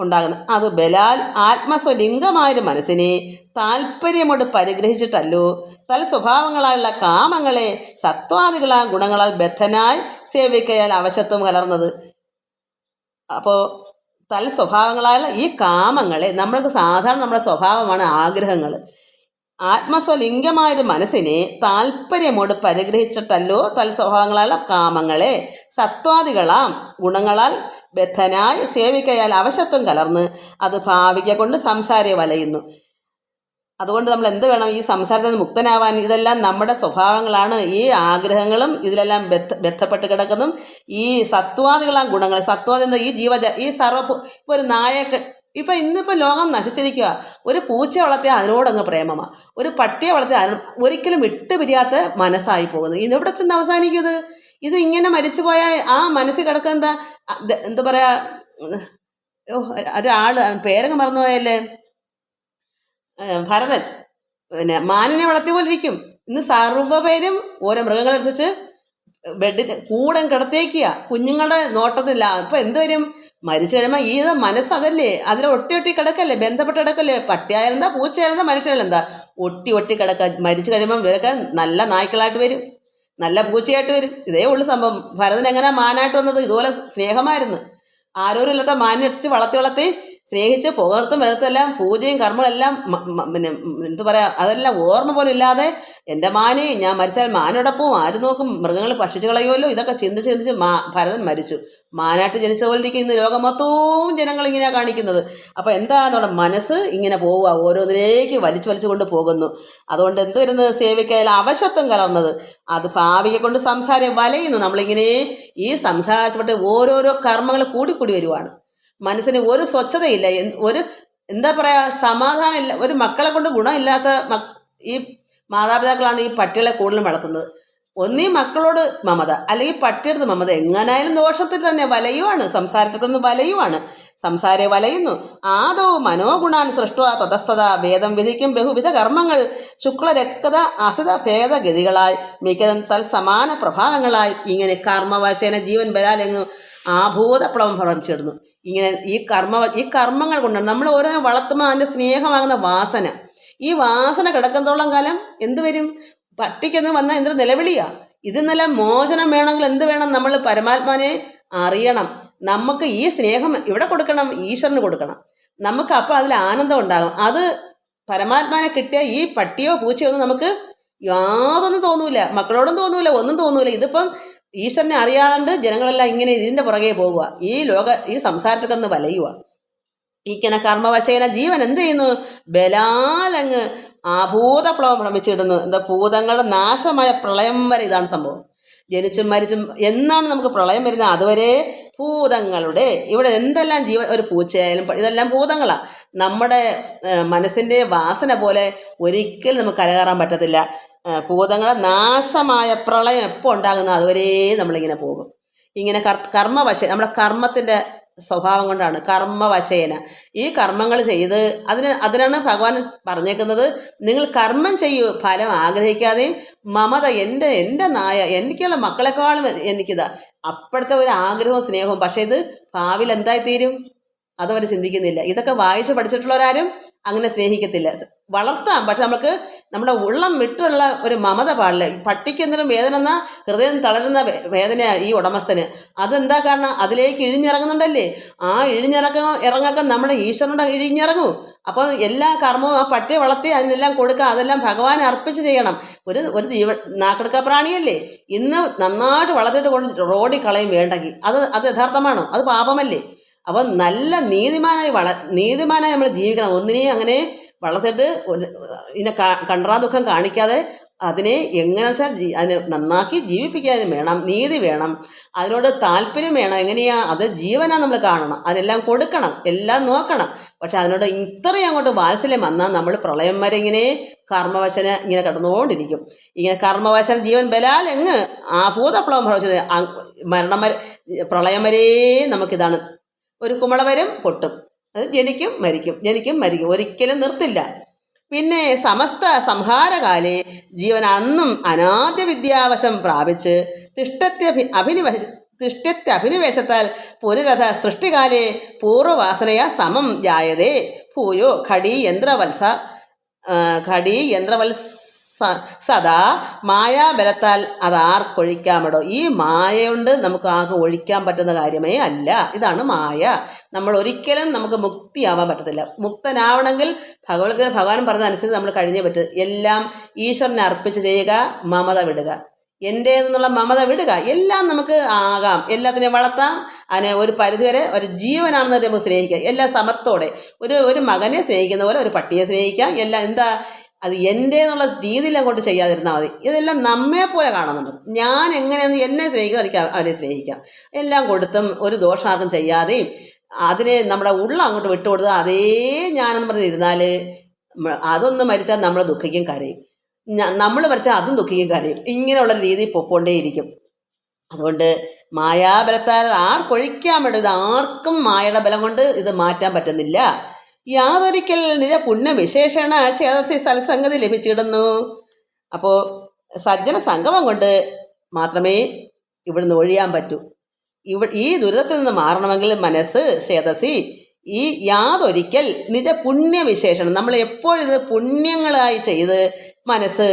ഉണ്ടാകുന്നത്. അത് ബലാൽ ആത്മസ്വലിംഗമായൊരു മനസ്സിനെ താല്പര്യമോട് പരിഗ്രഹിച്ചിട്ടല്ലോ സ്വഭാവങ്ങളായുള്ള കാമങ്ങളെ സത്വാദികളായ ഗുണങ്ങളാൽ ബദ്ധനായി സേവിക്കയാൽ അവശത്വം കലർന്നത്. അപ്പോൾ സ്വഭാവങ്ങളായുള്ള ഈ കാമങ്ങളെ, നമ്മൾക്ക് സാധാരണ നമ്മുടെ സ്വഭാവമാണ് ആഗ്രഹങ്ങൾ. ആത്മസ്വലിംഗമായൊരു മനസ്സിനെ താല്പര്യമോട് പരിഗ്രഹിച്ചിട്ടല്ലോ തൽസ്വഭാവങ്ങളായ കാമങ്ങളെ സത്വാദികളാം ഗുണങ്ങളാൽ ബദ്ധനായി സേവിക്കയാൽ അവശത്വം കലർന്ന് അത് ഭാവിക കൊണ്ട് സംസാരെ വലയുന്നു. അതുകൊണ്ട് നമ്മൾ എന്ത് വേണം? ഈ സംസാരത്തിൽ നിന്ന് മുക്തനാവാൻ. ഇതെല്ലാം നമ്മുടെ സ്വഭാവങ്ങളാണ്. ഈ ആഗ്രഹങ്ങളും ഇതിലെല്ലാം ബന്ധപ്പെട്ട് കിടക്കുന്നതും ഈ സത്വാദികളാം ഗുണങ്ങൾ. സത്വാദി എന്ന ഈ ഇപ്പോൾ ഒരു നായക്ക് ഇന്നിപ്പോൾ ലോകം നശിച്ചിരിക്കുക. ഒരു പൂച്ചയെ വളർത്തിയാൽ അതിനോടങ്ങ് പ്രേമമാണ്. ഒരു പട്ടിയെ വളർത്തിയാൽ ഒരിക്കലും വിട്ടുപിരിയാത്ത മനസ്സായി പോകുന്നത്. ഇതെവിടെ ചെന്ന് അവസാനിക്കും? ഇത് ഇങ്ങനെ മരിച്ചുപോയാൽ ആ മനസ്സിൽ കിടക്കുന്ന എന്താ പറയുക, ഒരാൾ പേരങ്ങ് മറന്നുപോയല്ലേ, ഭരതൻ മാനിനെ വളർത്തിയ പോലെ ഇരിക്കും. ഇന്ന് സർവ്വപേരും ഓരോ മൃഗങ്ങളെടുത്തിച്ച് ബെഡിൽ കൂടെ കിടത്തേക്കുക കുഞ്ഞുങ്ങളുടെ നോട്ടത്തില്ല. ഇപ്പം എന്ത് വരും? മരിച്ചു കഴിയുമ്പോൾ ഈ മനസ്സ് അതല്ലേ, അതിൽ ഒട്ടി ഒട്ടി കിടക്കല്ലേ, ബന്ധപ്പെട്ട് കിടക്കല്ലേ. പട്ടിയായാലെന്താ, പൂച്ചയായാലെന്താ, മനുഷ്യരെന്താ, ഒട്ടി കിടക്കുക. മരിച്ചു കഴിയുമ്പം ഇവരൊക്കെ നല്ല നായ്ക്കളായിട്ട് വരും, നല്ല പൂച്ചയായിട്ട് വരും. ഇതേ ഉള്ളു സംഭവം. ഭരതൻ എങ്ങനെയാ മാനായിട്ട് വന്നത്? ഇതുപോലെ സ്നേഹമായിരുന്നു. ആരോരും ഇല്ലാത്ത മാനിനെ വളർത്തി സ്നേഹിച്ച് പുകർത്തും വെറുത്തെല്ലാം പൂജയും കർമ്മങ്ങളെല്ലാം പിന്നെ എന്താ പറയുക, അതെല്ലാം ഓർമ്മ പോലും ഇല്ലാതെ എൻ്റെ മാനെ, ഞാൻ മരിച്ചാൽ മാനോടൊപ്പം ആര് നോക്കും, മൃഗങ്ങൾ ഭക്ഷിച്ച് കളയുമല്ലോ, ഇതൊക്കെ ചിന്തിച്ച് ഭരതൻ മരിച്ചു. മാനായിട്ട് ജനിച്ച പോലെ ഇരിക്കും. ഇന്ന് ലോകം മൊത്തവും ജനങ്ങൾ ഇങ്ങനെയാണ് കാണിക്കുന്നത്. അപ്പോൾ എന്താണെന്നോടെ മനസ്സ് ഇങ്ങനെ പോവുക, ഓരോന്നിലേക്ക് വലിച്ചു കൊണ്ട് പോകുന്നു. അതുകൊണ്ട് എന്ത് വരുന്നത്? സേവിക്കയിൽ അവശത്വം കലർന്നത് അത് ഭാവിയെ കൊണ്ട് സംസാരം വലയുന്നു. നമ്മളിങ്ങനെ ഈ സംസാരത്തിൽപ്പെട്ട് ഓരോരോ കർമ്മങ്ങൾ കൂടി വരുവാണ്. മനസ്സിന് ഒരു സ്വച്ഛതയില്ല, ഒരു എന്താ പറയുക, സമാധാനമില്ല. ഒരു മക്കളെ കൊണ്ട് ഗുണമില്ലാത്ത ഈ മാതാപിതാക്കളാണ് ഈ പട്ടികളെ കൂടുതലും വളർത്തുന്നത്. ഒന്നീ മക്കളോട് മമത, അല്ലെങ്കിൽ പട്ടിയെടുത്ത് മമത. എങ്ങനായാലും ദോഷത്തിൽ തന്നെ വലയുവാണ്, സംസാരത്തിൽ കൊണ്ട് വലയുവാണ്. സംസാരെ വലയുന്നു. ആദോ മനോഗുണാൻ സൃഷ്ടുവ തതസ്ഥത വേദം വിധിക്കും ബഹുവിധ കർമ്മങ്ങൾ ശുക്ലരക്തത അസിത ഭേദഗതികളായി മിക്കതും തൽസമാന പ്രഭാവങ്ങളായി ഇങ്ങനെ കർമ്മവശേന ജീവൻ ബലാലെങ്ങും ആഭൂതപ്ലവം ഭ്രമിച്ചിടുന്നു. ഇങ്ങനെ ഈ കർമ്മങ്ങൾ കൊണ്ടാണ് നമ്മൾ ഓരോന്ന് വളർത്തുമ്പോൾ അതിൻ്റെ സ്നേഹമാകുന്ന വാസന. ഈ വാസന കിടക്കുന്നതോളം കാലം എന്ത് വരും? പട്ടിക്കെന്ന് വന്നാൽ എന്തൊരു നിലവിളിയാ. ഇതിന്നെല്ലാം മോചനം വേണമെങ്കിൽ എന്ത് വേണം? നമ്മൾ പരമാത്മാനെ അറിയണം. നമുക്ക് ഈ സ്നേഹം ഇവിടെ കൊടുക്കണം, ഈശ്വരന് കൊടുക്കണം. നമുക്ക് അപ്പോൾ അതിൽ ആനന്ദം ഉണ്ടാകും. അത് പരമാത്മാനെ കിട്ടിയ ഈ പട്ടിയോ പൂച്ചയോ ഒന്നും നമുക്ക് യാതൊന്നും തോന്നൂല, മക്കളോടും തോന്നൂല, ഒന്നും തോന്നൂല. ഇതിപ്പം ഈശ്വരനെ അറിയാണ്ട് ജനങ്ങളെല്ലാം ഇങ്ങനെ ഇതിൻ്റെ പുറകെ പോകുക, ഈ സംസാരത്തിൽ കിടന്ന് വലയുക. ഇങ്ങനെ കർമ്മവശേന ജീവൻ എന്ത് ചെയ്യുന്നു? ബലാലങ്ങ് ആഭൂതപ്ലവം ഭ്രമിച്ചിടുന്നു. എന്താ? ഭൂതങ്ങളുടെ നാശമായ പ്രളയം വരെ ഇതാണ് സംഭവം. ജനിച്ചും മരിച്ചും എന്നാണ് നമുക്ക് പ്രളയം വരുന്നത്, അതുവരെ ഭൂതങ്ങളുടെ ഇവിടെ എന്തെല്ലാം ഒരു പൂച്ചയായാലും ഇതെല്ലാം ഭൂതങ്ങളാണ്. നമ്മുടെ മനസ്സിൻ്റെ വാസന പോലെ ഒരിക്കലും നമുക്ക് കരകയറാൻ പറ്റത്തില്ല. ഭൂതങ്ങളുടെ നാശമായ പ്രളയം എപ്പോൾ ഉണ്ടാകുന്ന അതുവരെ നമ്മളിങ്ങനെ പോകും. ഇങ്ങനെ നമ്മുടെ കർമ്മത്തിൻ്റെ സ്വഭാവം കൊണ്ടാണ് കർമ്മവശേന ഈ കർമ്മങ്ങൾ ചെയ്ത് അതിനാണ് ഭഗവാൻ പറഞ്ഞേക്കുന്നത്, നിങ്ങൾ കർമ്മം ചെയ്യൂ, ഫലം ആഗ്രഹിക്കാതെയും. മമത, എൻ്റെ നായ, എനിക്കുള്ള മക്കളെക്കാളും എനിക്കിതാ, അപ്പോഴത്തെ ഒരു ആഗ്രഹവും സ്നേഹവും. പക്ഷേ ഇത് ഭാവിയിൽ എന്തായിത്തീരും അതവർ ചിന്തിക്കുന്നില്ല. ഇതൊക്കെ വായിച്ച് പഠിച്ചിട്ടുള്ളവരാരും അങ്ങനെ സ്നേഹിക്കത്തില്ല. വളർത്താം, പക്ഷെ നമുക്ക് നമ്മുടെ ഉള്ളം വിട്ടുള്ള ഒരു മമത പാടില്ല. പട്ടിക്ക് എന്തെങ്കിലും വേദന എന്നാൽ ഹൃദയം തളരുന്ന വേദനയാണ് ഈ ഉടമസ്ഥന്. അതെന്താ കാരണം? അതിലേക്ക് ഇഴിഞ്ഞിറങ്ങുന്നുണ്ടല്ലേ. ആ ഇറങ്ങൊക്കെ നമ്മുടെ ഈശ്വരനോട് ഇഴിഞ്ഞിറങ്ങും. അപ്പോൾ എല്ലാ കർമ്മവും ആ പട്ടിയെ വളർത്തി അതിനെല്ലാം കൊടുക്കുക, അതെല്ലാം ഭഗവാനെ അർപ്പിച്ച് ചെയ്യണം. ഒരു നാക്കെടുക്ക പ്രാണിയല്ലേ, ഇന്ന് നന്നായിട്ട് വളർത്തിയിട്ട് കൊണ്ട് റോഡിൽ കളയും വേണ്ടെങ്കിൽ അത് യഥാർത്ഥമാണോ? അത് പാപമല്ലേ. അപ്പം നല്ല നീതിമാനായി നമ്മൾ ജീവിക്കണം. ഒന്നിനെയും അങ്ങനെ വളർത്തിയിട്ട് ഇതിനെ കണ്ടാ ദുഃഖം കാണിക്കാതെ അതിനെ എങ്ങനെ വെച്ചാൽ അതിനെ നന്നാക്കി ജീവിപ്പിക്കാനും വേണം. നീതി വേണം, അതിനോട് താല്പര്യം വേണം. അത് ജീവനാ നമ്മൾ കാണണം, അതിനെല്ലാം കൊടുക്കണം, എല്ലാം നോക്കണം. പക്ഷെ അതിനോട് ഇത്രയും അങ്ങോട്ട് വാത്സല്യം വന്നാൽ നമ്മൾ പ്രളയം വരെ ഇങ്ങനെ കർമ്മവശന ഇങ്ങനെ കിടന്നുകൊണ്ടിരിക്കും. ഇങ്ങനെ കർമ്മവശന ജീവൻ ബലാൽ എങ്ങ് ആഭൂതപ്ലവം ഭവിച്ചത് മരണം വരെ, പ്രളയം വരെ നമുക്കിതാണ്. ഒരു കുമള വരും, പൊട്ടും, അത് ജനിക്കും മരിക്കും, ഒരിക്കലും നിർത്തില്ല. പിന്നെ സമസ്ത സംഹാരകാലേ ജീവൻ അന്നും അനാദ്യ വിദ്യാവശം പ്രാപിച്ച് തിഷ്ടത്യഭിനിവേശത്താൽ പുനരഥ സൃഷ്ടികാലേ പൂർവവാസനയാ സമം ജായതേ ഭൂയോ ഘടീ യന്ത്രവത്സ സദാ മായാബലത്താൽ അത് ആർക്കൊഴിക്കാമടോ. ഈ മായ കൊണ്ട് നമുക്ക് ആർക്കും ഒഴിക്കാൻ പറ്റുന്ന കാര്യമേ അല്ല. ഇതാണ് മായ. നമ്മൾ ഒരിക്കലും നമുക്ക് മുക്തിയാവാൻ പറ്റത്തില്ല. മുക്തനാവണമെങ്കിൽ ഭഗവാൻ പറഞ്ഞതനുസരിച്ച് നമ്മൾ കഴിഞ്ഞേ പറ്റും. എല്ലാം ഈശ്വരനെ അർപ്പിച്ച് ചെയ്യുക, മമത വിടുക, എൻ്റെ എന്നുള്ള മമത വിടുക. എല്ലാം നമുക്ക് ആകാം, എല്ലാത്തിനെയും വളർത്താം. അതിനെ ഒരു പരിധിവരെ ഒരു ജീവനാണെന്ന് നമുക്ക് സ്നേഹിക്കാം, എല്ലാം സമത്തോടെ. ഒരു മകനെ സ്നേഹിക്കുന്ന പോലെ ഒരു പട്ടിയെ സ്നേഹിക്കാം. എല്ലാം എന്താ അത് എൻ്റെ എന്നുള്ള രീതിയിൽ അങ്ങോട്ട് ചെയ്യാതിരുന്നാൽ മതി. ഇതെല്ലാം നമ്മെ പോലെ കാണാം. നമുക്ക് ഞാൻ എങ്ങനെയെന്ന് എന്നെ സ്നേഹിക്കാം, എനിക്ക് അവനെ സ്നേഹിക്കാം. എല്ലാം കൊടുത്തും ഒരു ദോഷാർക്കും ചെയ്യാതെയും അതിനെ നമ്മുടെ ഉള്ളം അങ്ങോട്ട് വിട്ടുകൊടുത്ത് അതേ ഞാനെന്ന് പറഞ്ഞിരുന്നാൽ അതൊന്ന് മരിച്ചാൽ നമ്മൾ ദുഃഖിക്കും, കരയും. നമ്മൾ മരിച്ചാൽ അതും ദുഃഖിക്കും, കരയും. ഇങ്ങനെയുള്ള രീതിയിൽ പൊക്കോണ്ടേയിരിക്കും. അതുകൊണ്ട് മായാബലത്താൽ ആർക്കൊഴിക്കാൻ വേണ്ട, ഇത് ആർക്കും മായയുടെ ബലം കൊണ്ട് ഇത് മാറ്റാൻ പറ്റുന്നില്ല. യാതൊരിക്കൽ നിജ പുണ്യവിശേഷണ ചേതസി സത്സംഗതി ലഭിച്ചിടുന്നു. അപ്പോൾ സജ്ജന സംഗമം കൊണ്ട് മാത്രമേ ഇവിടുന്ന് ഒഴിയാൻ പറ്റൂ. ഈ ദുരിതത്തിൽ നിന്ന് മാറണമെങ്കിൽ മനസ്സ് ചേതസി ഈ യാതൊരിക്കൽ നിജ പുണ്യവിശേഷണം നമ്മൾ എപ്പോഴും ഇത് പുണ്യങ്ങളായി ചെയ്ത് മനസ്സ്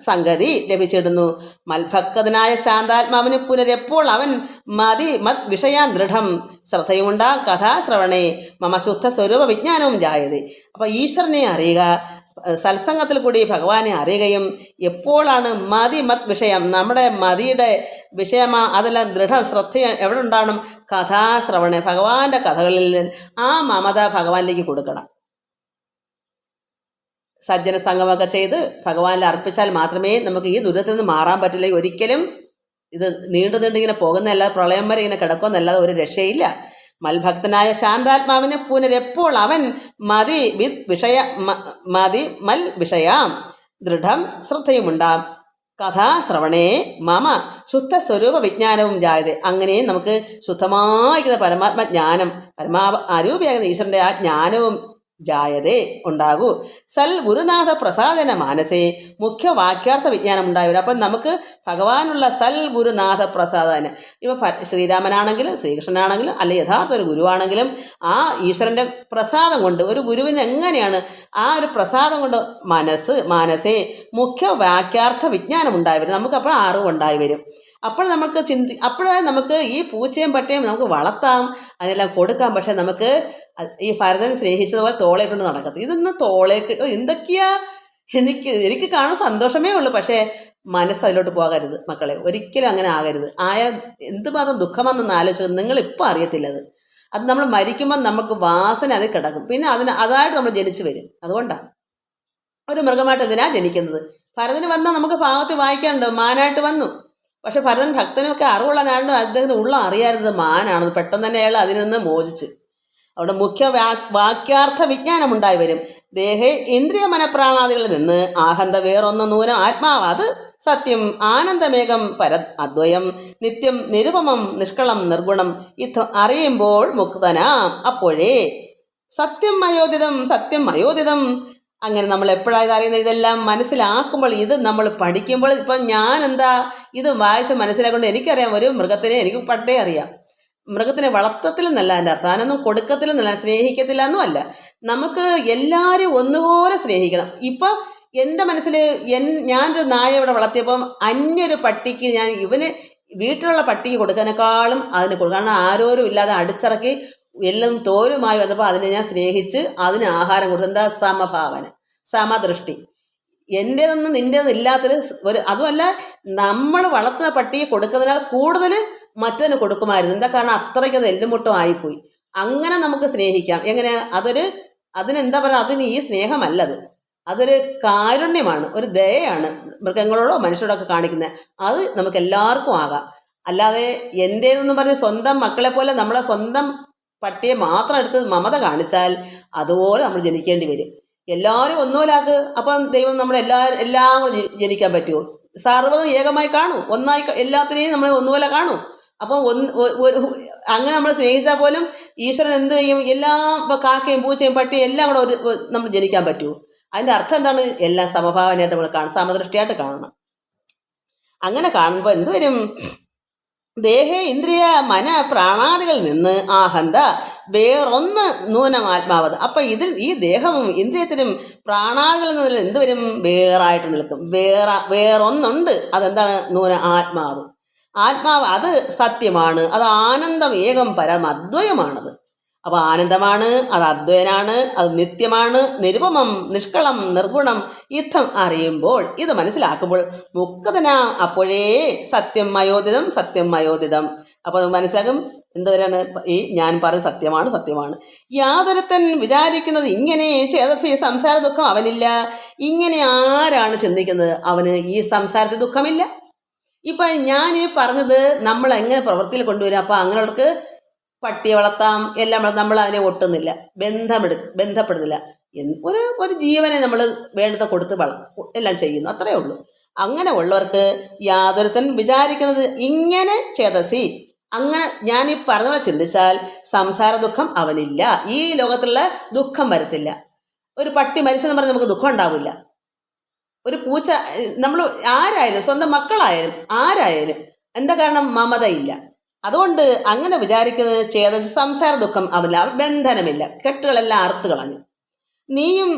സംഗതി ലഭിച്ചിടുന്നു. മൽഭക്തനായ ശാന്താത്മാവിന് പുനരെപ്പോൾ അവൻ മത് വിഷയാൻ ദൃഢം ശ്രദ്ധയുമുണ്ടാ കഥാശ്രവണേ മമ ശുദ്ധ സ്വരൂപ വിജ്ഞാനവും ജായതേ. അപ്പോൾ ഈശ്വരനെ അറിയുക, സത്സംഗത്തിൽ കൂടി ഭഗവാനെ അറിയുകയും എപ്പോഴാണ് മത് വിഷയം നമ്മുടെ മതിയുടെ വിഷയമാ അതെല്ലാം ദൃഢം ശ്രദ്ധ എവിടെ ഉണ്ടാകണം? കഥാശ്രവണ ഭഗവാന്റെ കഥകളിൽ ആ മമത ഭഗവാനിലേക്ക് കൊടുക്കണം. സജ്ജന സംഗമമൊക്കെ ചെയ്ത് ഭഗവാനിൽ അർപ്പിച്ചാൽ മാത്രമേ നമുക്ക് ഈ ദുരിതത്തിൽ നിന്ന് മാറാൻ പറ്റില്ല. ഒരിക്കലും ഇത് നീണ്ടിങ്ങനെ പോകുന്നതല്ല, പ്രളയം വരെ ഇങ്ങനെ കിടക്കുമെന്നല്ലാതെ ഒരു രക്ഷയില്ല. മൽഭക്തനായ ശാന്താത്മാവിന് പുനരെപ്പോൾ അവൻ മൽ വിഷയാം ദൃഢം ശ്രദ്ധയുമുണ്ടാം കഥാശ്രവണേ മമ ശുദ്ധ സ്വരൂപ വിജ്ഞാനവും ജായതേ. അങ്ങനെ നമുക്ക് ശുദ്ധമായിരിക്കുന്ന പരമാത്മജ്ഞാനം, അരൂപിയാകുന്ന ഈശ്വരൻ്റെ ആ ജ്ഞാനവും ജായതേ ഉണ്ടാകൂ. സൽ ഗുരുനാഥ പ്രസാദന മാനസേ മുഖ്യ വാക്യാർത്ഥ വിജ്ഞാനം ഉണ്ടായി. അപ്പോൾ നമുക്ക് ഭഗവാനുള്ള സൽ ഗുരുനാഥ പ്രസാദന, ഇപ്പോൾ ശ്രീരാമനാണെങ്കിലും ശ്രീകൃഷ്ണനാണെങ്കിലും അല്ലെ യഥാർത്ഥ ഒരു ഗുരുവാണെങ്കിലും ആ ഈശ്വരൻ്റെ പ്രസാദം കൊണ്ട് ഒരു ഗുരുവിന് എങ്ങനെയാണ് ആ ഒരു പ്രസാദം കൊണ്ട് മാനസേ മുഖ്യ വാക്യാർത്ഥ വിജ്ഞാനം ഉണ്ടായി വരും. നമുക്കപ്പോൾ അറിവുണ്ടായി വരും. അപ്പോൾ അപ്പോഴേ നമുക്ക് ഈ പൂച്ചയും പട്ടയും നമുക്ക് വളർത്താം, അതിനെല്ലാം കൊടുക്കാം. പക്ഷെ നമുക്ക് ഈ ഭരതൻ സ്നേഹിച്ചതുപോലെ തോളേക്കൊണ്ട് നടക്കത്തില്ല. ഇതൊന്ന് തോളേക്ക് എന്തൊക്കെയാ എനിക്ക് കാണാൻ സന്തോഷമേ ഉള്ളൂ. പക്ഷേ മനസ്സ് അതിലോട്ട് പോകരുത് മക്കളെ, ഒരിക്കലും അങ്ങനെ ആകരുത്. എന്തുമാത്രം ദുഃഖമെന്നൊന്ന് ആലോചിച്ചത് നിങ്ങളിപ്പോൾ അറിയത്തില്ല. അത് നമ്മൾ മരിക്കുമ്പോൾ നമുക്ക് വാസന അതിൽ കിടക്കും. പിന്നെ അതായിട്ട് നമ്മൾ ജനിച്ചു വരും. അതുകൊണ്ടാണ് ഒരു മൃഗമായിട്ട് എന്തിനാണ് ജനിക്കുന്നത്? ഭരതന് വന്നാൽ നമുക്ക് ഭാഗത്ത് വായിക്കാനുണ്ടോ? മാനായിട്ട് വന്നു. പക്ഷെ ഭരതൻ ഭക്തനൊക്കെ അറിവുള്ളവനാണ്ട് അദ്ദേഹത്തിന് ഉള്ള അറിയാറുന്നത് മാനാണെന്ന്. പെട്ടെന്ന് തന്നെ അയാൾ അതിൽ നിന്ന് മോചിച്ച് അവിടെ മുഖ്യ വാക്യാർത്ഥ വിജ്ഞാനം ഉണ്ടായി വരും. ദേഹേ ഇന്ദ്രിയ മനപ്രാണാദികളിൽ നിന്ന് ആഹന്ത വേറൊന്ന് നൂനം ആത്മാവ് അത് സത്യം ആനന്ദമേകം അദ്വയം നിത്യം നിരുപമം നിഷ്കളം നിർഗുണം ഇത് അറിയുമ്പോൾ മുക്തനാം. അപ്പോഴേ സത്യം അയോദിതം അങ്ങനെ നമ്മൾ എപ്പോഴാണ് അറിയുന്നത്? ഇതെല്ലാം മനസ്സിലാക്കുമ്പോൾ, ഇത് നമ്മൾ പഠിക്കുമ്പോൾ. ഇപ്പം ഞാൻ ഇത് വായിച്ച് മനസ്സിലാക്കൊണ്ട് എനിക്കറിയാം, ഒരു മൃഗത്തിനെ എനിക്ക് പട്ടേ അറിയാം. മൃഗത്തിനെ വളർത്തത്തിൽ എന്നല്ല എൻ്റെ അർത്ഥം, അതിനൊന്നും കൊടുക്കത്തിൽ എന്നല്ല, സ്നേഹിക്കത്തില്ല എന്നും അല്ല. നമുക്ക് എല്ലാവരും ഒന്നുപോലെ സ്നേഹിക്കണം. ഇപ്പം എൻ്റെ മനസ്സിൽ ഞാനൊരു നായ ഇവിടെ വളർത്തിയപ്പം അന്യൊരു പട്ടിക്ക് ഇവന് വീട്ടിലുള്ള പട്ടിക്ക് കൊടുക്കാനേക്കാളും അതിന് കൊടുക്കും. കാരണം ആരോരും ഇല്ലാതെ അടിച്ചിറക്കി എല്ലാം തോലുമായി വന്നപ്പോൾ അതിനെ ഞാൻ സ്നേഹിച്ച് അതിന് ആഹാരം കൊടുത്തു. സമഭാവന, സമദൃഷ്ടി. എൻ്റേതൊന്നും നിൻ്റേതൊന്നും ഇല്ലാത്തൊരു അതുമല്ല, നമ്മൾ വളർത്തുന്ന പട്ടിയെ കൊടുക്കുന്നതിനാൽ കൂടുതൽ മറ്റതിന് കൊടുക്കുമായിരുന്നു. കാരണം അത്രയ്ക്ക് അത് എല്ലുമുട്ടും ആയിപ്പോയി. അങ്ങനെ നമുക്ക് സ്നേഹിക്കാം. എങ്ങനെ? അതിനെന്താ പറയുക, അതിന് ഈ സ്നേഹമല്ലത്, അതൊരു കാരുണ്യമാണ്, ഒരു ദയയാണ് മൃഗങ്ങളോടോ മനുഷ്യരോടൊക്കെ കാണിക്കുന്നത്. അത് നമുക്ക് എല്ലാവർക്കും ആകാം. അല്ലാതെ എൻ്റേതെന്ന് പറഞ്ഞ് സ്വന്തം മക്കളെ പോലെ നമ്മളെ സ്വന്തം പട്ടിയെ മാത്രം എടുത്ത് മമത കാണിച്ചാൽ അതുപോലെ നമ്മൾ ജനിക്കേണ്ടി വരും. എല്ലാവരും ഒന്നുപോലാക്ക്. അപ്പം ദൈവം എല്ലാം കൂടെ ജനിക്കാൻ പറ്റുമോ? സർവ്വതും ഏകമായി കാണും, ഒന്നായി എല്ലാത്തിനെയും നമ്മൾ ഒന്നുപോലെ കാണും. അപ്പോൾ അങ്ങനെ നമ്മൾ സ്നേഹിച്ചാൽ പോലും ഈശ്വരൻ എന്ത് ചെയ്യും? എല്ലാം ഇപ്പോൾ കാക്കയും പൂച്ചയും പട്ടിയും എല്ലാം കൂടെ നമ്മൾ ജനിക്കാൻ പറ്റുമോ? അതിൻ്റെ അർത്ഥം എന്താണ്? എല്ലാം സമഭാവനയായിട്ട് നമ്മൾ സമദൃഷ്ടിയായിട്ട് കാണണം. അങ്ങനെ കാണുമ്പോൾ എന്ത് വരും? ദേഹേ ഇന്ദ്രിയ മന പ്രാണാദികളിൽ നിന്ന് ആഹന്ത വേറൊന്ന് നൂനമാത്മാവത്. അപ്പൊ ഇതിൽ ഈ ദേഹവും ഇന്ദ്രിയത്തിനും പ്രാണാദികളിൽ നിന്ന് എന്ത് വരും? വേറായിട്ട് നിൽക്കും. വേറൊന്നുണ്ട്. അതെന്താണ്? നൂന ആത്മാവ്. ആത്മാവ് അത് സത്യമാണ്. അത് ആനന്ദം, ഏകം പരം അദ്വയമാണത്. അപ്പൊ ആനന്ദമാണ്, അത് അദ്വയനാണ്, അത് നിത്യമാണ്, നിരുപമം, നിഷ്കളം, നിർഗുണം. യുദ്ധം അറിയുമ്പോൾ, ഇത് മനസ്സിലാക്കുമ്പോൾ മുക്തനാം. അപ്പോഴേ സത്യം മയോദിതം, സത്യം മയോദിതം. അപ്പോൾ മനസ്സിലാക്കും എന്തവരാണ് ഈ ഞാൻ പറയുന്നത് സത്യമാണ്, സത്യമാണ്. യാതൊരുത്തൻ വിചാരിക്കുന്നത് ഇങ്ങനെ ചേതസ് ഈ സംസാര ദുഃഖം അവനില്ല. ഇങ്ങനെ ആരാണ് ചിന്തിക്കുന്നത്? അവന് ഈ സംസാരത്തിൽ ദുഃഖമില്ല. ഇപ്പം ഞാൻ ഈ പറഞ്ഞത് നമ്മൾ എങ്ങനെ പ്രവൃത്തിയിൽ കൊണ്ടുവരും? അപ്പം അങ്ങനെയുള്ളവർക്ക് പട്ടിയെ വളർത്താം, എല്ലാം നമ്മൾ അതിനെ ഒട്ടുന്നില്ല, ബന്ധപ്പെടുന്നില്ല. ഒരു ജീവനെ നമ്മൾ വേണ്ടത് കൊടുത്ത് എല്ലാം ചെയ്യുന്നു, അത്രയേ ഉള്ളൂ. അങ്ങനെ ഉള്ളവർക്ക് യാതൊരുത്തൻ വിചാരിക്കുന്നത് ഇങ്ങനെ ചേതസി, അങ്ങനെ ഞാൻ ഈ പറഞ്ഞ പോലെ ചിന്തിച്ചാൽ സംസാര ദുഃഖം അവനില്ല. ഈ ലോകത്തുള്ള ദുഃഖം വരത്തില്ല. ഒരു പട്ടി മരിച്ചെന്ന് പറഞ്ഞ് നമുക്ക് ദുഃഖം ഉണ്ടാവില്ല. ഒരു പൂച്ച, നമ്മൾ ആരായാലും, സ്വന്തം മക്കളായാലും ആരായാലും, എന്താ കാരണം? മമതയില്ല. അതുകൊണ്ട് അങ്ങനെ വിചാരിക്കുന്നത് ചേതസ് സംസാര ദുഃഖം അവനില്ല, ബന്ധനമില്ല, കെട്ടുകളെല്ലാം അറുത്ത് കളഞ്ഞു. നീയും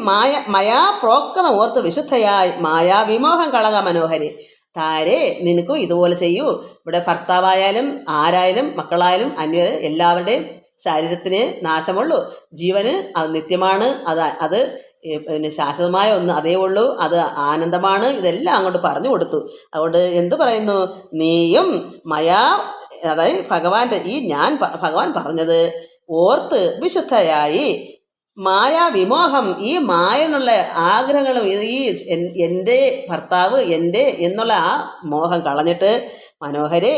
മയാ പ്രോക്തം ഓർത്ത് വിശുദ്ധയായി മായാ വിമോഹം കളക മനോഹരി. താരെ നിനക്കും ഇതുപോലെ ചെയ്യൂ. ഇവിടെ ഭർത്താവായാലും ആരായാലും മക്കളായാലും അന്യര് എല്ലാവരുടെയും ശരീരത്തിന് നാശമുള്ളൂ, ജീവന് അത് നിത്യമാണ്, അത് പിന്നെ ശാശ്വതമായ ഒന്ന് അതേ ഉള്ളൂ, അത് ആനന്ദമാണ്. ഇതെല്ലാം അങ്ങോട്ട് പറഞ്ഞു കൊടുത്തു. അതുകൊണ്ട് എന്ത് പറയുന്നു? നീയും മയാ, അതായത് ഭഗവാന്റെ ഈ ഞാൻ ഭഗവാൻ പറഞ്ഞത് ഓർത്ത് വിശുദ്ധയായി മായാവിമോഹം, ഈ മായെന്നുള്ള ആഗ്രഹങ്ങളും ഈ എൻ്റെ ഭർത്താവ് എൻ്റെ എന്നുള്ള ആ മോഹം കളഞ്ഞിട്ട് മനോഹരെ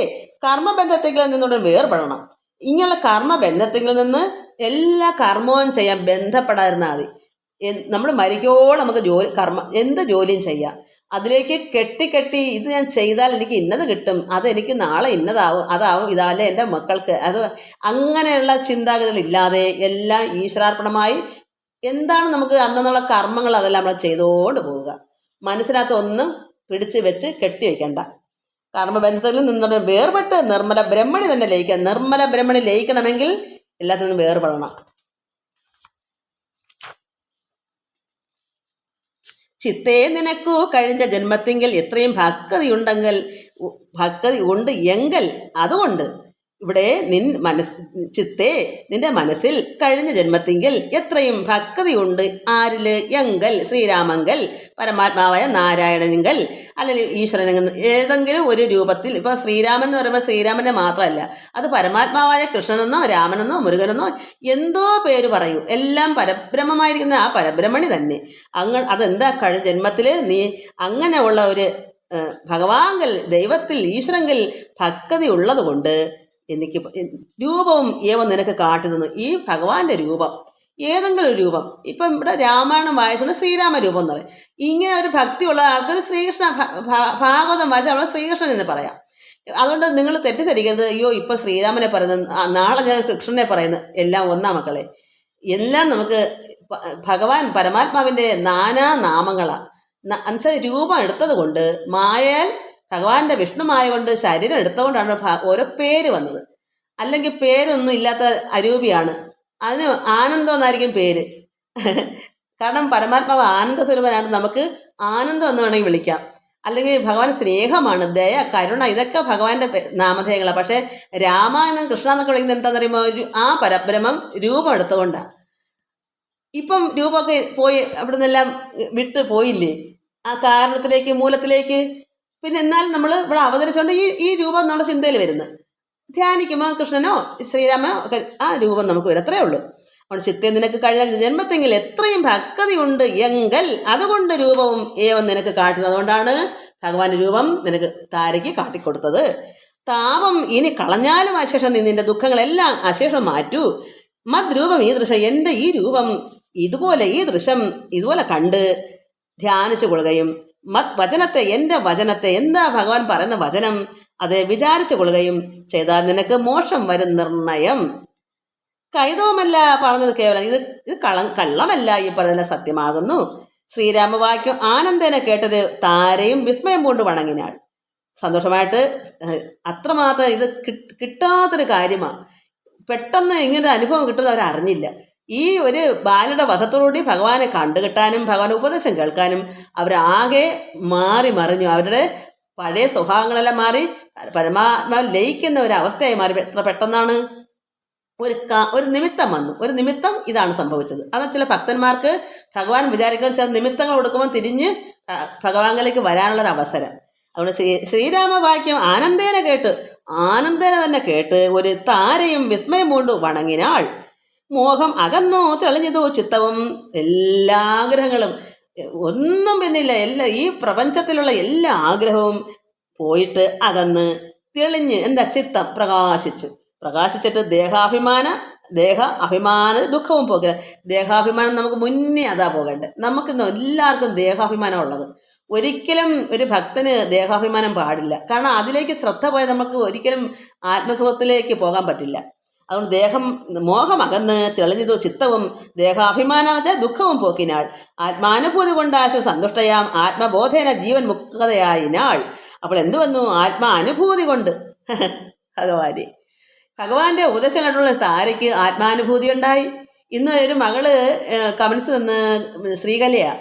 കർമ്മബന്ധത്തിൽ നിന്നുകൊണ്ട് വേർപെടണം. ഇങ്ങനെയുള്ള കർമ്മബന്ധത്തിൽ നിന്ന് എല്ലാ കർമ്മവും ചെയ്യാൻ ബന്ധപ്പെടാതിരുന്നാൽ മതി. നമ്മൾ മരിക്കോളം നമുക്ക് എന്ത് ജോലിയും ചെയ്യാം. അതിലേക്ക് കെട്ടി ഇത് ഞാൻ ചെയ്താൽ എനിക്ക് ഇന്നത് കിട്ടും, അതെനിക്ക് നാളെ ഇന്നതാവും, അതാവും, ഇതല്ലേ എൻ്റെ മക്കൾക്ക്, അത് അങ്ങനെയുള്ള ചിന്താഗതികളില്ലാതെ എല്ലാം ഈശ്വരാർപ്പണമായി എന്താണ് നമുക്ക് അന്നുള്ള കർമ്മങ്ങൾ അതെല്ലാം നമ്മൾ ചെയ്തുകൊണ്ട് പോവുക. മനസ്സിനകത്ത് ഒന്നും പിടിച്ച് വെച്ച് കെട്ടിവെക്കണ്ട. കർമ്മബന്ധത്തിൽ നിന്നുള്ള വേർപെട്ട് നിർമ്മല ബ്രഹ്മണി തന്നെ ലയിക്കുക. നിർമ്മല ബ്രഹ്മണി ലയിക്കണമെങ്കിൽ എല്ലാത്തിൽ നിന്നും വേർപെടണം. ചിത്തേ നിനക്കു കഴിഞ്ഞ ജന്മത്തിങ്കിൽ എത്രയും ഭക്തി ഉണ്ട് എങ്കിൽ അതുകൊണ്ട് ഇവിടെ ചിത്തേ നിന്റെ മനസ്സിൽ കഴിഞ്ഞ ജന്മത്തിങ്കിൽ എത്രയും ഭക്തി ഉണ്ട്. ആരില്? എങ്കൽ ശ്രീരാമങ്കൽ, പരമാത്മാവായ നാരായണനെങ്കൽ, അല്ലെങ്കിൽ ഈശ്വരനെങ്കിൽ ഏതെങ്കിലും ഒരു രൂപത്തിൽ. ഇപ്പോൾ ശ്രീരാമൻ എന്ന് പറയുമ്പോൾ ശ്രീരാമനെ മാത്രമല്ല, അത് പരമാത്മാവായ കൃഷ്ണനെന്നോ രാമനെന്നോ മുരുകനെന്നോ എന്തോ പേര് പറയൂ, എല്ലാം പരബ്രഹ്മമായിരിക്കുന്ന ആ പരബ്രഹ്മണി തന്നെ. അതെന്താ കഴിഞ്ഞ ജന്മത്തിൽ നീ അങ്ങനെയുള്ള ഒരു ഭഗവാങ്കൽ, ദൈവത്തിൽ, ഈശ്വരങ്കിൽ ഭക്തി ഉള്ളത് കൊണ്ട് എനിക്ക് രൂപവും ഏവം നിനക്ക് കാട്ടി തന്നു. ഈ ഭഗവാന്റെ രൂപം, ഏതെങ്കിലും ഒരു രൂപം. ഇപ്പം ഇവിടെ രാമായണം വായിച്ചുകൊണ്ട് ശ്രീരാമ രൂപം എന്ന് പറയും. ഇങ്ങനെ ഒരു ഭക്തിയുള്ള ആൾക്കൊരു ശ്രീകൃഷ്ണ ഭാഗവതം വായിച്ചാൽ നമ്മൾ ശ്രീകൃഷ്ണൻ എന്ന് പറയാം. അതുകൊണ്ട് നിങ്ങൾ തെറ്റിദ്ധരിക്കരുത്, അയ്യോ ഇപ്പം ശ്രീരാമനെ പറയുന്നത്, നാളെ ഞാൻ കൃഷ്ണനെ പറയുന്നത്. എല്ലാം ഒന്നാ മക്കളെ. എല്ലാം നമുക്ക് ഭഗവാൻ പരമാത്മാവിൻ്റെ നാനാ നാമങ്ങളാണ്. അനുസരിച്ച് രൂപം എടുത്തത് കൊണ്ട്, മായാൽ ഭഗവാന്റെ വിഷ്ണുമായ കൊണ്ട് ശരീരം എടുത്തുകൊണ്ടാണ് ഓരോ പേര് വന്നത്. അല്ലെങ്കിൽ പേരൊന്നും ഇല്ലാത്ത അരൂപിയാണ്, അതിന് ആനന്ദം എന്നായിരിക്കും പേര്. കാരണം പരമാത്മാവ് ആനന്ദ സ്വരൂപനാണ്, നമുക്ക് ആനന്ദം എന്ന് വേണമെങ്കിൽ വിളിക്കാം. അല്ലെങ്കിൽ ഭഗവാൻ സ്നേഹമാണ്, ദയ, കരുണ, ഇതൊക്കെ ഭഗവാന്റെ നാമധേയങ്ങളാണ്. പക്ഷേ രാമ എന്നും കൃഷ്ണ എന്നൊക്കെ വിളിക്കുന്നത് എന്താണെന്ന് പറയുമ്പോൾ ആ പരബ്രഹ്മം രൂപം എടുത്തുകൊണ്ടാണ്. ഇപ്പം രൂപമൊക്കെ പോയി അവിടെ നിന്നെല്ലാം വിട്ട് പോയില്ലേ ആ കാരണത്തിലേക്ക്, മൂലത്തിലേക്ക്. പിന്നെ എന്നാലും നമ്മൾ ഇവിടെ അവതരിച്ചുകൊണ്ട് ഈ രൂപം നമ്മുടെ ചിന്തയിൽ വരുന്നത്. ധ്യാനിക്കുമ്പോൾ കൃഷ്ണനോ ശ്രീരാമനോ ഒക്കെ ആ രൂപം നമുക്ക് വരും, അത്രയേ ഉള്ളൂ. അതുകൊണ്ട് ചിത്തേ നിനക്ക് കഴിഞ്ഞ ജന്മത്തെങ്കിൽ എത്രയും ഭക്തി ഉണ്ട് എങ്കൽ അതുകൊണ്ട് രൂപവും ഏവം നിനക്ക് കാട്ടുന്നത്. അതുകൊണ്ടാണ് ഭഗവാന്റെ രൂപം നിനക്ക് താരയ്ക്ക് കാട്ടിക്കൊടുത്തത്. താപം ഇനി കളഞ്ഞാലും അശേഷം നീ നിന്റെ ദുഃഖങ്ങളെല്ലാം അശേഷം മാറ്റൂ. മദ്രൂപം ഈ ദൃശ്യം, എൻ്റെ ഈ രൂപം ഇതുപോലെ, ഈ ദൃശ്യം ഇതുപോലെ കണ്ട് ധ്യാനിച്ചു കൊള്ളുകയും വചനത്തെ, എൻ്റെ വചനത്തെ, എന്താ ഭഗവാൻ പറയുന്ന വചനം, അത് വിചാരിച്ചു കൊള്ളുകയും ചെയ്താൽ നിനക്ക് മോക്ഷം വരും നിർണയം. കൈതവുമല്ല പറഞ്ഞത് കേവലം, ഇത് കള്ളമല്ല, ഈ പറയുന്നത് സത്യമാകുന്നു. ശ്രീരാമവാക്യം ആനന്ദേനെ കേട്ടത് താരയും വിസ്മയം കൊണ്ട് വണങ്ങിനാൾ. സന്തോഷമായിട്ട് അത്രമാത്രം ഇത് കിട്ടാത്തൊരു കാര്യമാണ്. പെട്ടെന്ന് ഇങ്ങനൊരു അനുഭവം കിട്ടുന്നത് അവരറിഞ്ഞില്ല. ഈ ഒരു ബാലയുടെ വധത്തോടുകൂടി ഭഗവാനെ കണ്ടുകിട്ടാനും ഭഗവാന്റെ ഉപദേശം കേൾക്കാനും അവരാകെ മാറി മറിഞ്ഞു. അവരുടെ പഴയ സ്വഭാവങ്ങളെല്ലാം മാറി പരമാത്മാവിൽ ലയിക്കുന്ന ഒരു അവസ്ഥയായി മാറി. എത്ര പെട്ടെന്നാണ്! ഒരു നിമിത്തം വന്നു. ഒരു നിമിത്തം ഇതാണ് സംഭവിച്ചത്. അത് ചില ഭക്തന്മാർക്ക് ഭഗവാൻ വിചാരിക്കുന്ന ചില നിമിത്തങ്ങൾ കൊടുക്കുമ്പോൾ തിരിഞ്ഞ് ഭഗവാനിലേക്ക് വരാനുള്ളൊരു അവസരം. അതുകൊണ്ട് ശ്രീരാമവാക്യം ആനന്ദേന തന്നെ കേട്ട് ഒരു താരയും വിസ്മയം പൂണ്ടു വണങ്ങിനാൾ. മോഹം അകന്നോ തെളിഞ്ഞതോ ചിത്തവും. എല്ലാ ആഗ്രഹങ്ങളും ഒന്നും പിന്നില്ല. ഈ പ്രപഞ്ചത്തിലുള്ള എല്ലാ ആഗ്രഹവും പോയിട്ട് അകന്ന് തെളിഞ്ഞ് ചിത്തം പ്രകാശിച്ചിട്ട് ദേഹ അഭിമാന ദുഃഖവും പോകില്ല. ദേഹാഭിമാനം നമുക്ക് മുന്നേ അതാ പോകേണ്ടത്. നമുക്കിന്ന് എല്ലാവർക്കും ദേഹാഭിമാനം ഉള്ളത്. ഒരിക്കലും ഒരു ഭക്തന് ദേഹാഭിമാനം പാടില്ല. കാരണം അതിലേക്ക് ശ്രദ്ധ പോയാൽ നമുക്ക് ഒരിക്കലും ആത്മസുഖത്തിലേക്ക് പോകാൻ പറ്റില്ല. അതുകൊണ്ട് മോഹം അകന്ന് തെളിഞ്ഞതു ചിത്തവും ദേഹാഭിമാനത്തെ ദുഃഖവും പോക്കിനാൾ. ആത്മാനുഭൂതി കൊണ്ടാശു സന്തുഷ്ടയാം ആത്മബോധേന ജീവൻ മുക്തതയായിനാൾ. അപ്പോൾ എന്തു വന്നു? ആത്മാനുഭൂതി കൊണ്ട് ഭഗവാന്റെ ഉപദേശം കേട്ടുള്ള താരയ്ക്ക് ആത്മാനുഭൂതി ഉണ്ടായി. ഇന്ന് ഒരു മകള് കമൻസ് തന്ന് ശ്രീകലയാ,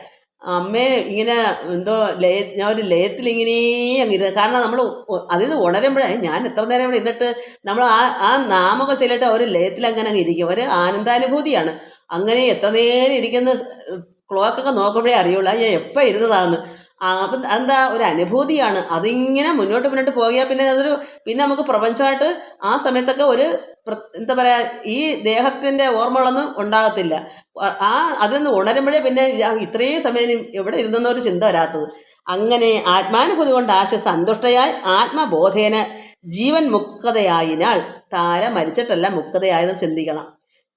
അമ്മേ ഇങ്ങനെ ഞാൻ ഒരു ലയത്തിൽ ഇങ്ങനെ അങ്ങിരുന്നു. കാരണം നമ്മൾ അതിൽ ഉണരുമ്പോഴേ ഞാൻ എത്ര നേരം ഇവിടെ ഇരുന്നിട്ട് നമ്മൾ ആ നാമൊക്കെ ചെല്ലിട്ട് ഒരു ലയത്തിൽ അങ്ങനെ അങ്ങ് ഇരിക്കും. ഒരു ആനന്ദാനുഭൂതിയാണ്. അങ്ങനെ എത്ര നേരം ഇരിക്കുന്ന ക്ലോക്കൊക്കെ നോക്കുമ്പോഴേ അറിയുള്ളൂ ഞാൻ എപ്പോൾ ഇരുന്നതാണെന്ന്. അപ്പം എന്താ ഒരു അനുഭൂതിയാണ്. അതിങ്ങനെ മുന്നോട്ട് പോകിയാൽ പിന്നെ നമുക്ക് പ്രപഞ്ചമായിട്ട് ആ സമയത്തൊക്കെ ഒരു എന്താ പറയുക, ഈ ദേഹത്തിൻ്റെ ഓർമ്മകളൊന്നും ഉണ്ടാകത്തില്ല. അതിൽ നിന്ന് ഉണരുമ്പോഴേ പിന്നെ ഇത്രയും സമയം എവിടെ ഇരുന്നൊരു ചിന്ത വരാത്തത്. അങ്ങനെ ആത്മാനുഭൂതി കൊണ്ട് സന്തുഷ്ടയായി ആത്മബോധേന ജീവൻ മുക്തതയായിനാൾ. താര മരിച്ചിട്ടല്ല മുക്തതയായെന്ന് ചിന്തിക്കണം.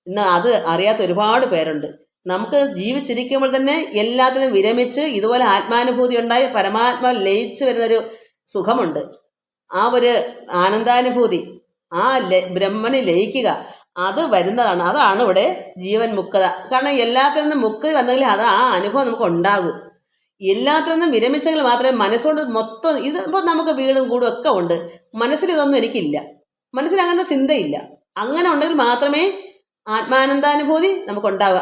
ഇന്ന് അത് അറിയാത്ത ഒരുപാട് പേരുണ്ട്. നമുക്ക് ജീവിച്ചിരിക്കുമ്പോൾ തന്നെ എല്ലാത്തിനും വിരമിച്ച് ഇതുപോലെ ആത്മാനുഭൂതി ഉണ്ടായി പരമാത്മാ ലയിച്ച് വരുന്നൊരു സുഖമുണ്ട്. ആ ഒരു ആനന്ദാനുഭൂതി, ആ ബ്രഹ്മന് ലയിക്കുക, അത് വരുന്നതാണ്. അതാണ് ഇവിടെ ജീവൻ മുക്തത. കാരണം എല്ലാത്തിൽ നിന്നും മുക്തി വന്നെങ്കിൽ അത് ആ അനുഭവം നമുക്ക് ഉണ്ടാകും. എല്ലാത്തിൽ നിന്നും വിരമിച്ചെങ്കിൽ മാത്രമേ മനസ്സുകൊണ്ട് മൊത്തം ഇതിപ്പോൾ നമുക്ക് വീടും കൂടും ഒക്കെ ഉണ്ട്, മനസ്സിൽ ഇതൊന്നും എനിക്കില്ല, മനസ്സിൽ അങ്ങനെ ചിന്തയില്ല. അങ്ങനെ ഉണ്ടെങ്കിൽ മാത്രമേ ആത്മാനന്ദാനുഭൂതി നമുക്കുണ്ടാകുക.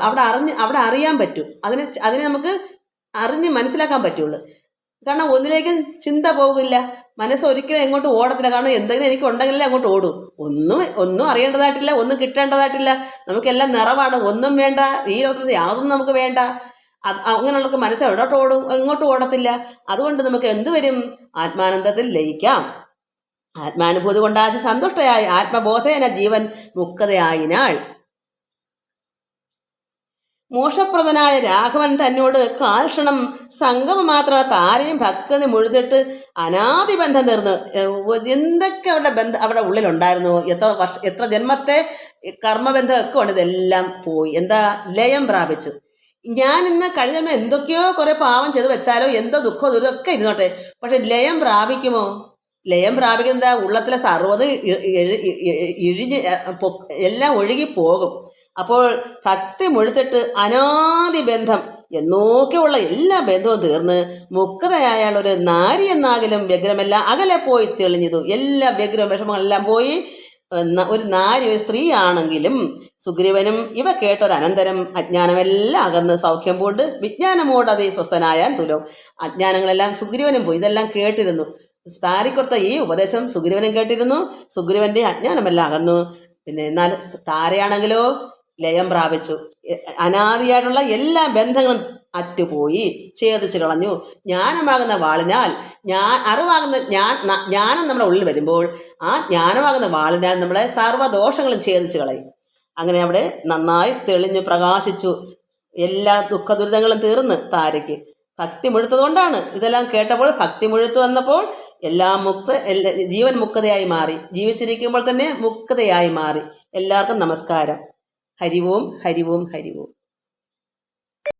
അവിടെ അറിയാൻ പറ്റും. അതിനെ നമുക്ക് അറിഞ്ഞ് മനസ്സിലാക്കാൻ പറ്റുള്ളൂ. കാരണം ഒന്നിലേക്ക് ചിന്ത പോകില്ല, മനസ്സ് ഒരിക്കലും എങ്ങോട്ട് ഓടത്തില്ല. കാരണം എന്തെങ്കിലും എനിക്ക് ഉണ്ടെങ്കിലേ അങ്ങോട്ട് ഓടും. ഒന്നും അറിയേണ്ടതായിട്ടില്ല, ഒന്നും കിട്ടേണ്ടതായിട്ടില്ല. നമുക്കെല്ലാം നിറവാണ്, ഒന്നും വേണ്ട, ഈ ലോകത്തിൽ യാതൊന്നും നമുക്ക് വേണ്ട. അങ്ങനെയുള്ളവർക്ക് മനസ്സ് എങ്ങോട്ടും ഓടത്തില്ല. അതുകൊണ്ട് നമുക്ക് എന്തുവരും? ആത്മാനന്ദത്തിൽ ലയിക്കാം. ആത്മാനുഭൂതി കൊണ്ടാശ സന്തുഷ്ടയായി ആത്മബോധേന ജീവൻ മുക്തതയായിനാൾ. മോക്ഷപ്രദനായ രാഘവൻ തന്നോട് കാൽക്ഷണം സംഗമം മാത്രം താരയും ഭക്തി മുഴുതിട്ട് അനാദിബന്ധം തീർന്ന്. എന്തൊക്കെ അവരുടെ ഉള്ളിലുണ്ടായിരുന്നു, എത്ര ജന്മത്തെ കർമ്മബന്ധമൊക്കെ ഉണ്ട്, ഇതെല്ലാം പോയി. ലയം പ്രാപിച്ചു. ഞാൻ ഇന്ന് കഴിഞ്ഞ എന്തൊക്കെയോ കുറെ പാവം ചെയ്ത് വെച്ചാലോ, എന്തോ ദുഃഖമോ ദുരിതമൊക്കെ ഇരുന്നോട്ടെ, പക്ഷെ ലയം പ്രാപിക്കുമോ? ലയം പ്രാപിക്കുന്ന ഉള്ളത്തിലെ സർവ്വത് ഇഴിഞ്ഞ് എല്ലാം ഒഴുകിപ്പോകും. അപ്പോൾ ഭക്തി മുഴുത്തിട്ട് അനാദി ബന്ധം എന്നൊക്കെയുള്ള എല്ലാ ബന്ധവും തീർന്ന് മുക്തയായാൽ ഒരു നാരി എന്നാകിലും വ്യഗ്രമെല്ലാം അകലെ പോയി തെളിഞ്ഞതു. എല്ലാ വ്യഗ്രവും വിഷമങ്ങളെല്ലാം പോയി ഒരു നാരി, ഒരു സ്ത്രീ ആണെങ്കിലും സുഗ്രീവനും ഇവ കേട്ടൊരനന്തരം അജ്ഞാനമെല്ലാം അകന്ന് സൗഖ്യം പൂണ്ട് വിജ്ഞാനമോടതി സ്വസ്ഥനായാൻ തുലവും. അജ്ഞാനങ്ങളെല്ലാം സുഗ്രീവനും പോയി. ഇതെല്ലാം കേട്ടിരുന്നു. താരക്കൊടുത്ത ഈ ഉപദേശം സുഗ്രീവനും കേട്ടിരുന്നു. സുഗ്രീവന്റെ അജ്ഞാനമെല്ലാം അകന്നു. പിന്നെ എന്നാൽ താരയാണെങ്കിലോ ലയം പ്രാപിച്ചു. അനാദിയായിട്ടുള്ള എല്ലാ ബന്ധങ്ങളും അറ്റുപോയി, ഛേദിച്ചു കളഞ്ഞു. ജ്ഞാനമാകുന്ന വാളിനാൽ ജ്ഞാനം നമ്മുടെ ഉള്ളിൽ വരുമ്പോൾ ആ ജ്ഞാനമാകുന്ന വാളിനാൽ നമ്മളെ സർവ്വദോഷങ്ങളും ഛേദിച്ചു കളയും. അങ്ങനെ അവിടെ നന്നായി തെളിഞ്ഞു പ്രകാശിച്ചു. എല്ലാ ദുഃഖ ദുരിതങ്ങളും തീർന്ന് താരയ്ക്ക് ഭക്തി മുഴുത്തതുകൊണ്ടാണ്. ഇതെല്ലാം കേട്ടപ്പോൾ ഭക്തി മുഴുത്ത് വന്നപ്പോൾ ജീവൻ മുക്തതയായി മാറി. ജീവിച്ചിരിക്കുമ്പോൾ തന്നെ മുക്തതയായി മാറി. എല്ലാവർക്കും നമസ്കാരം. ഹരി ഓം ഹരി ഓം ഹരി ഓം.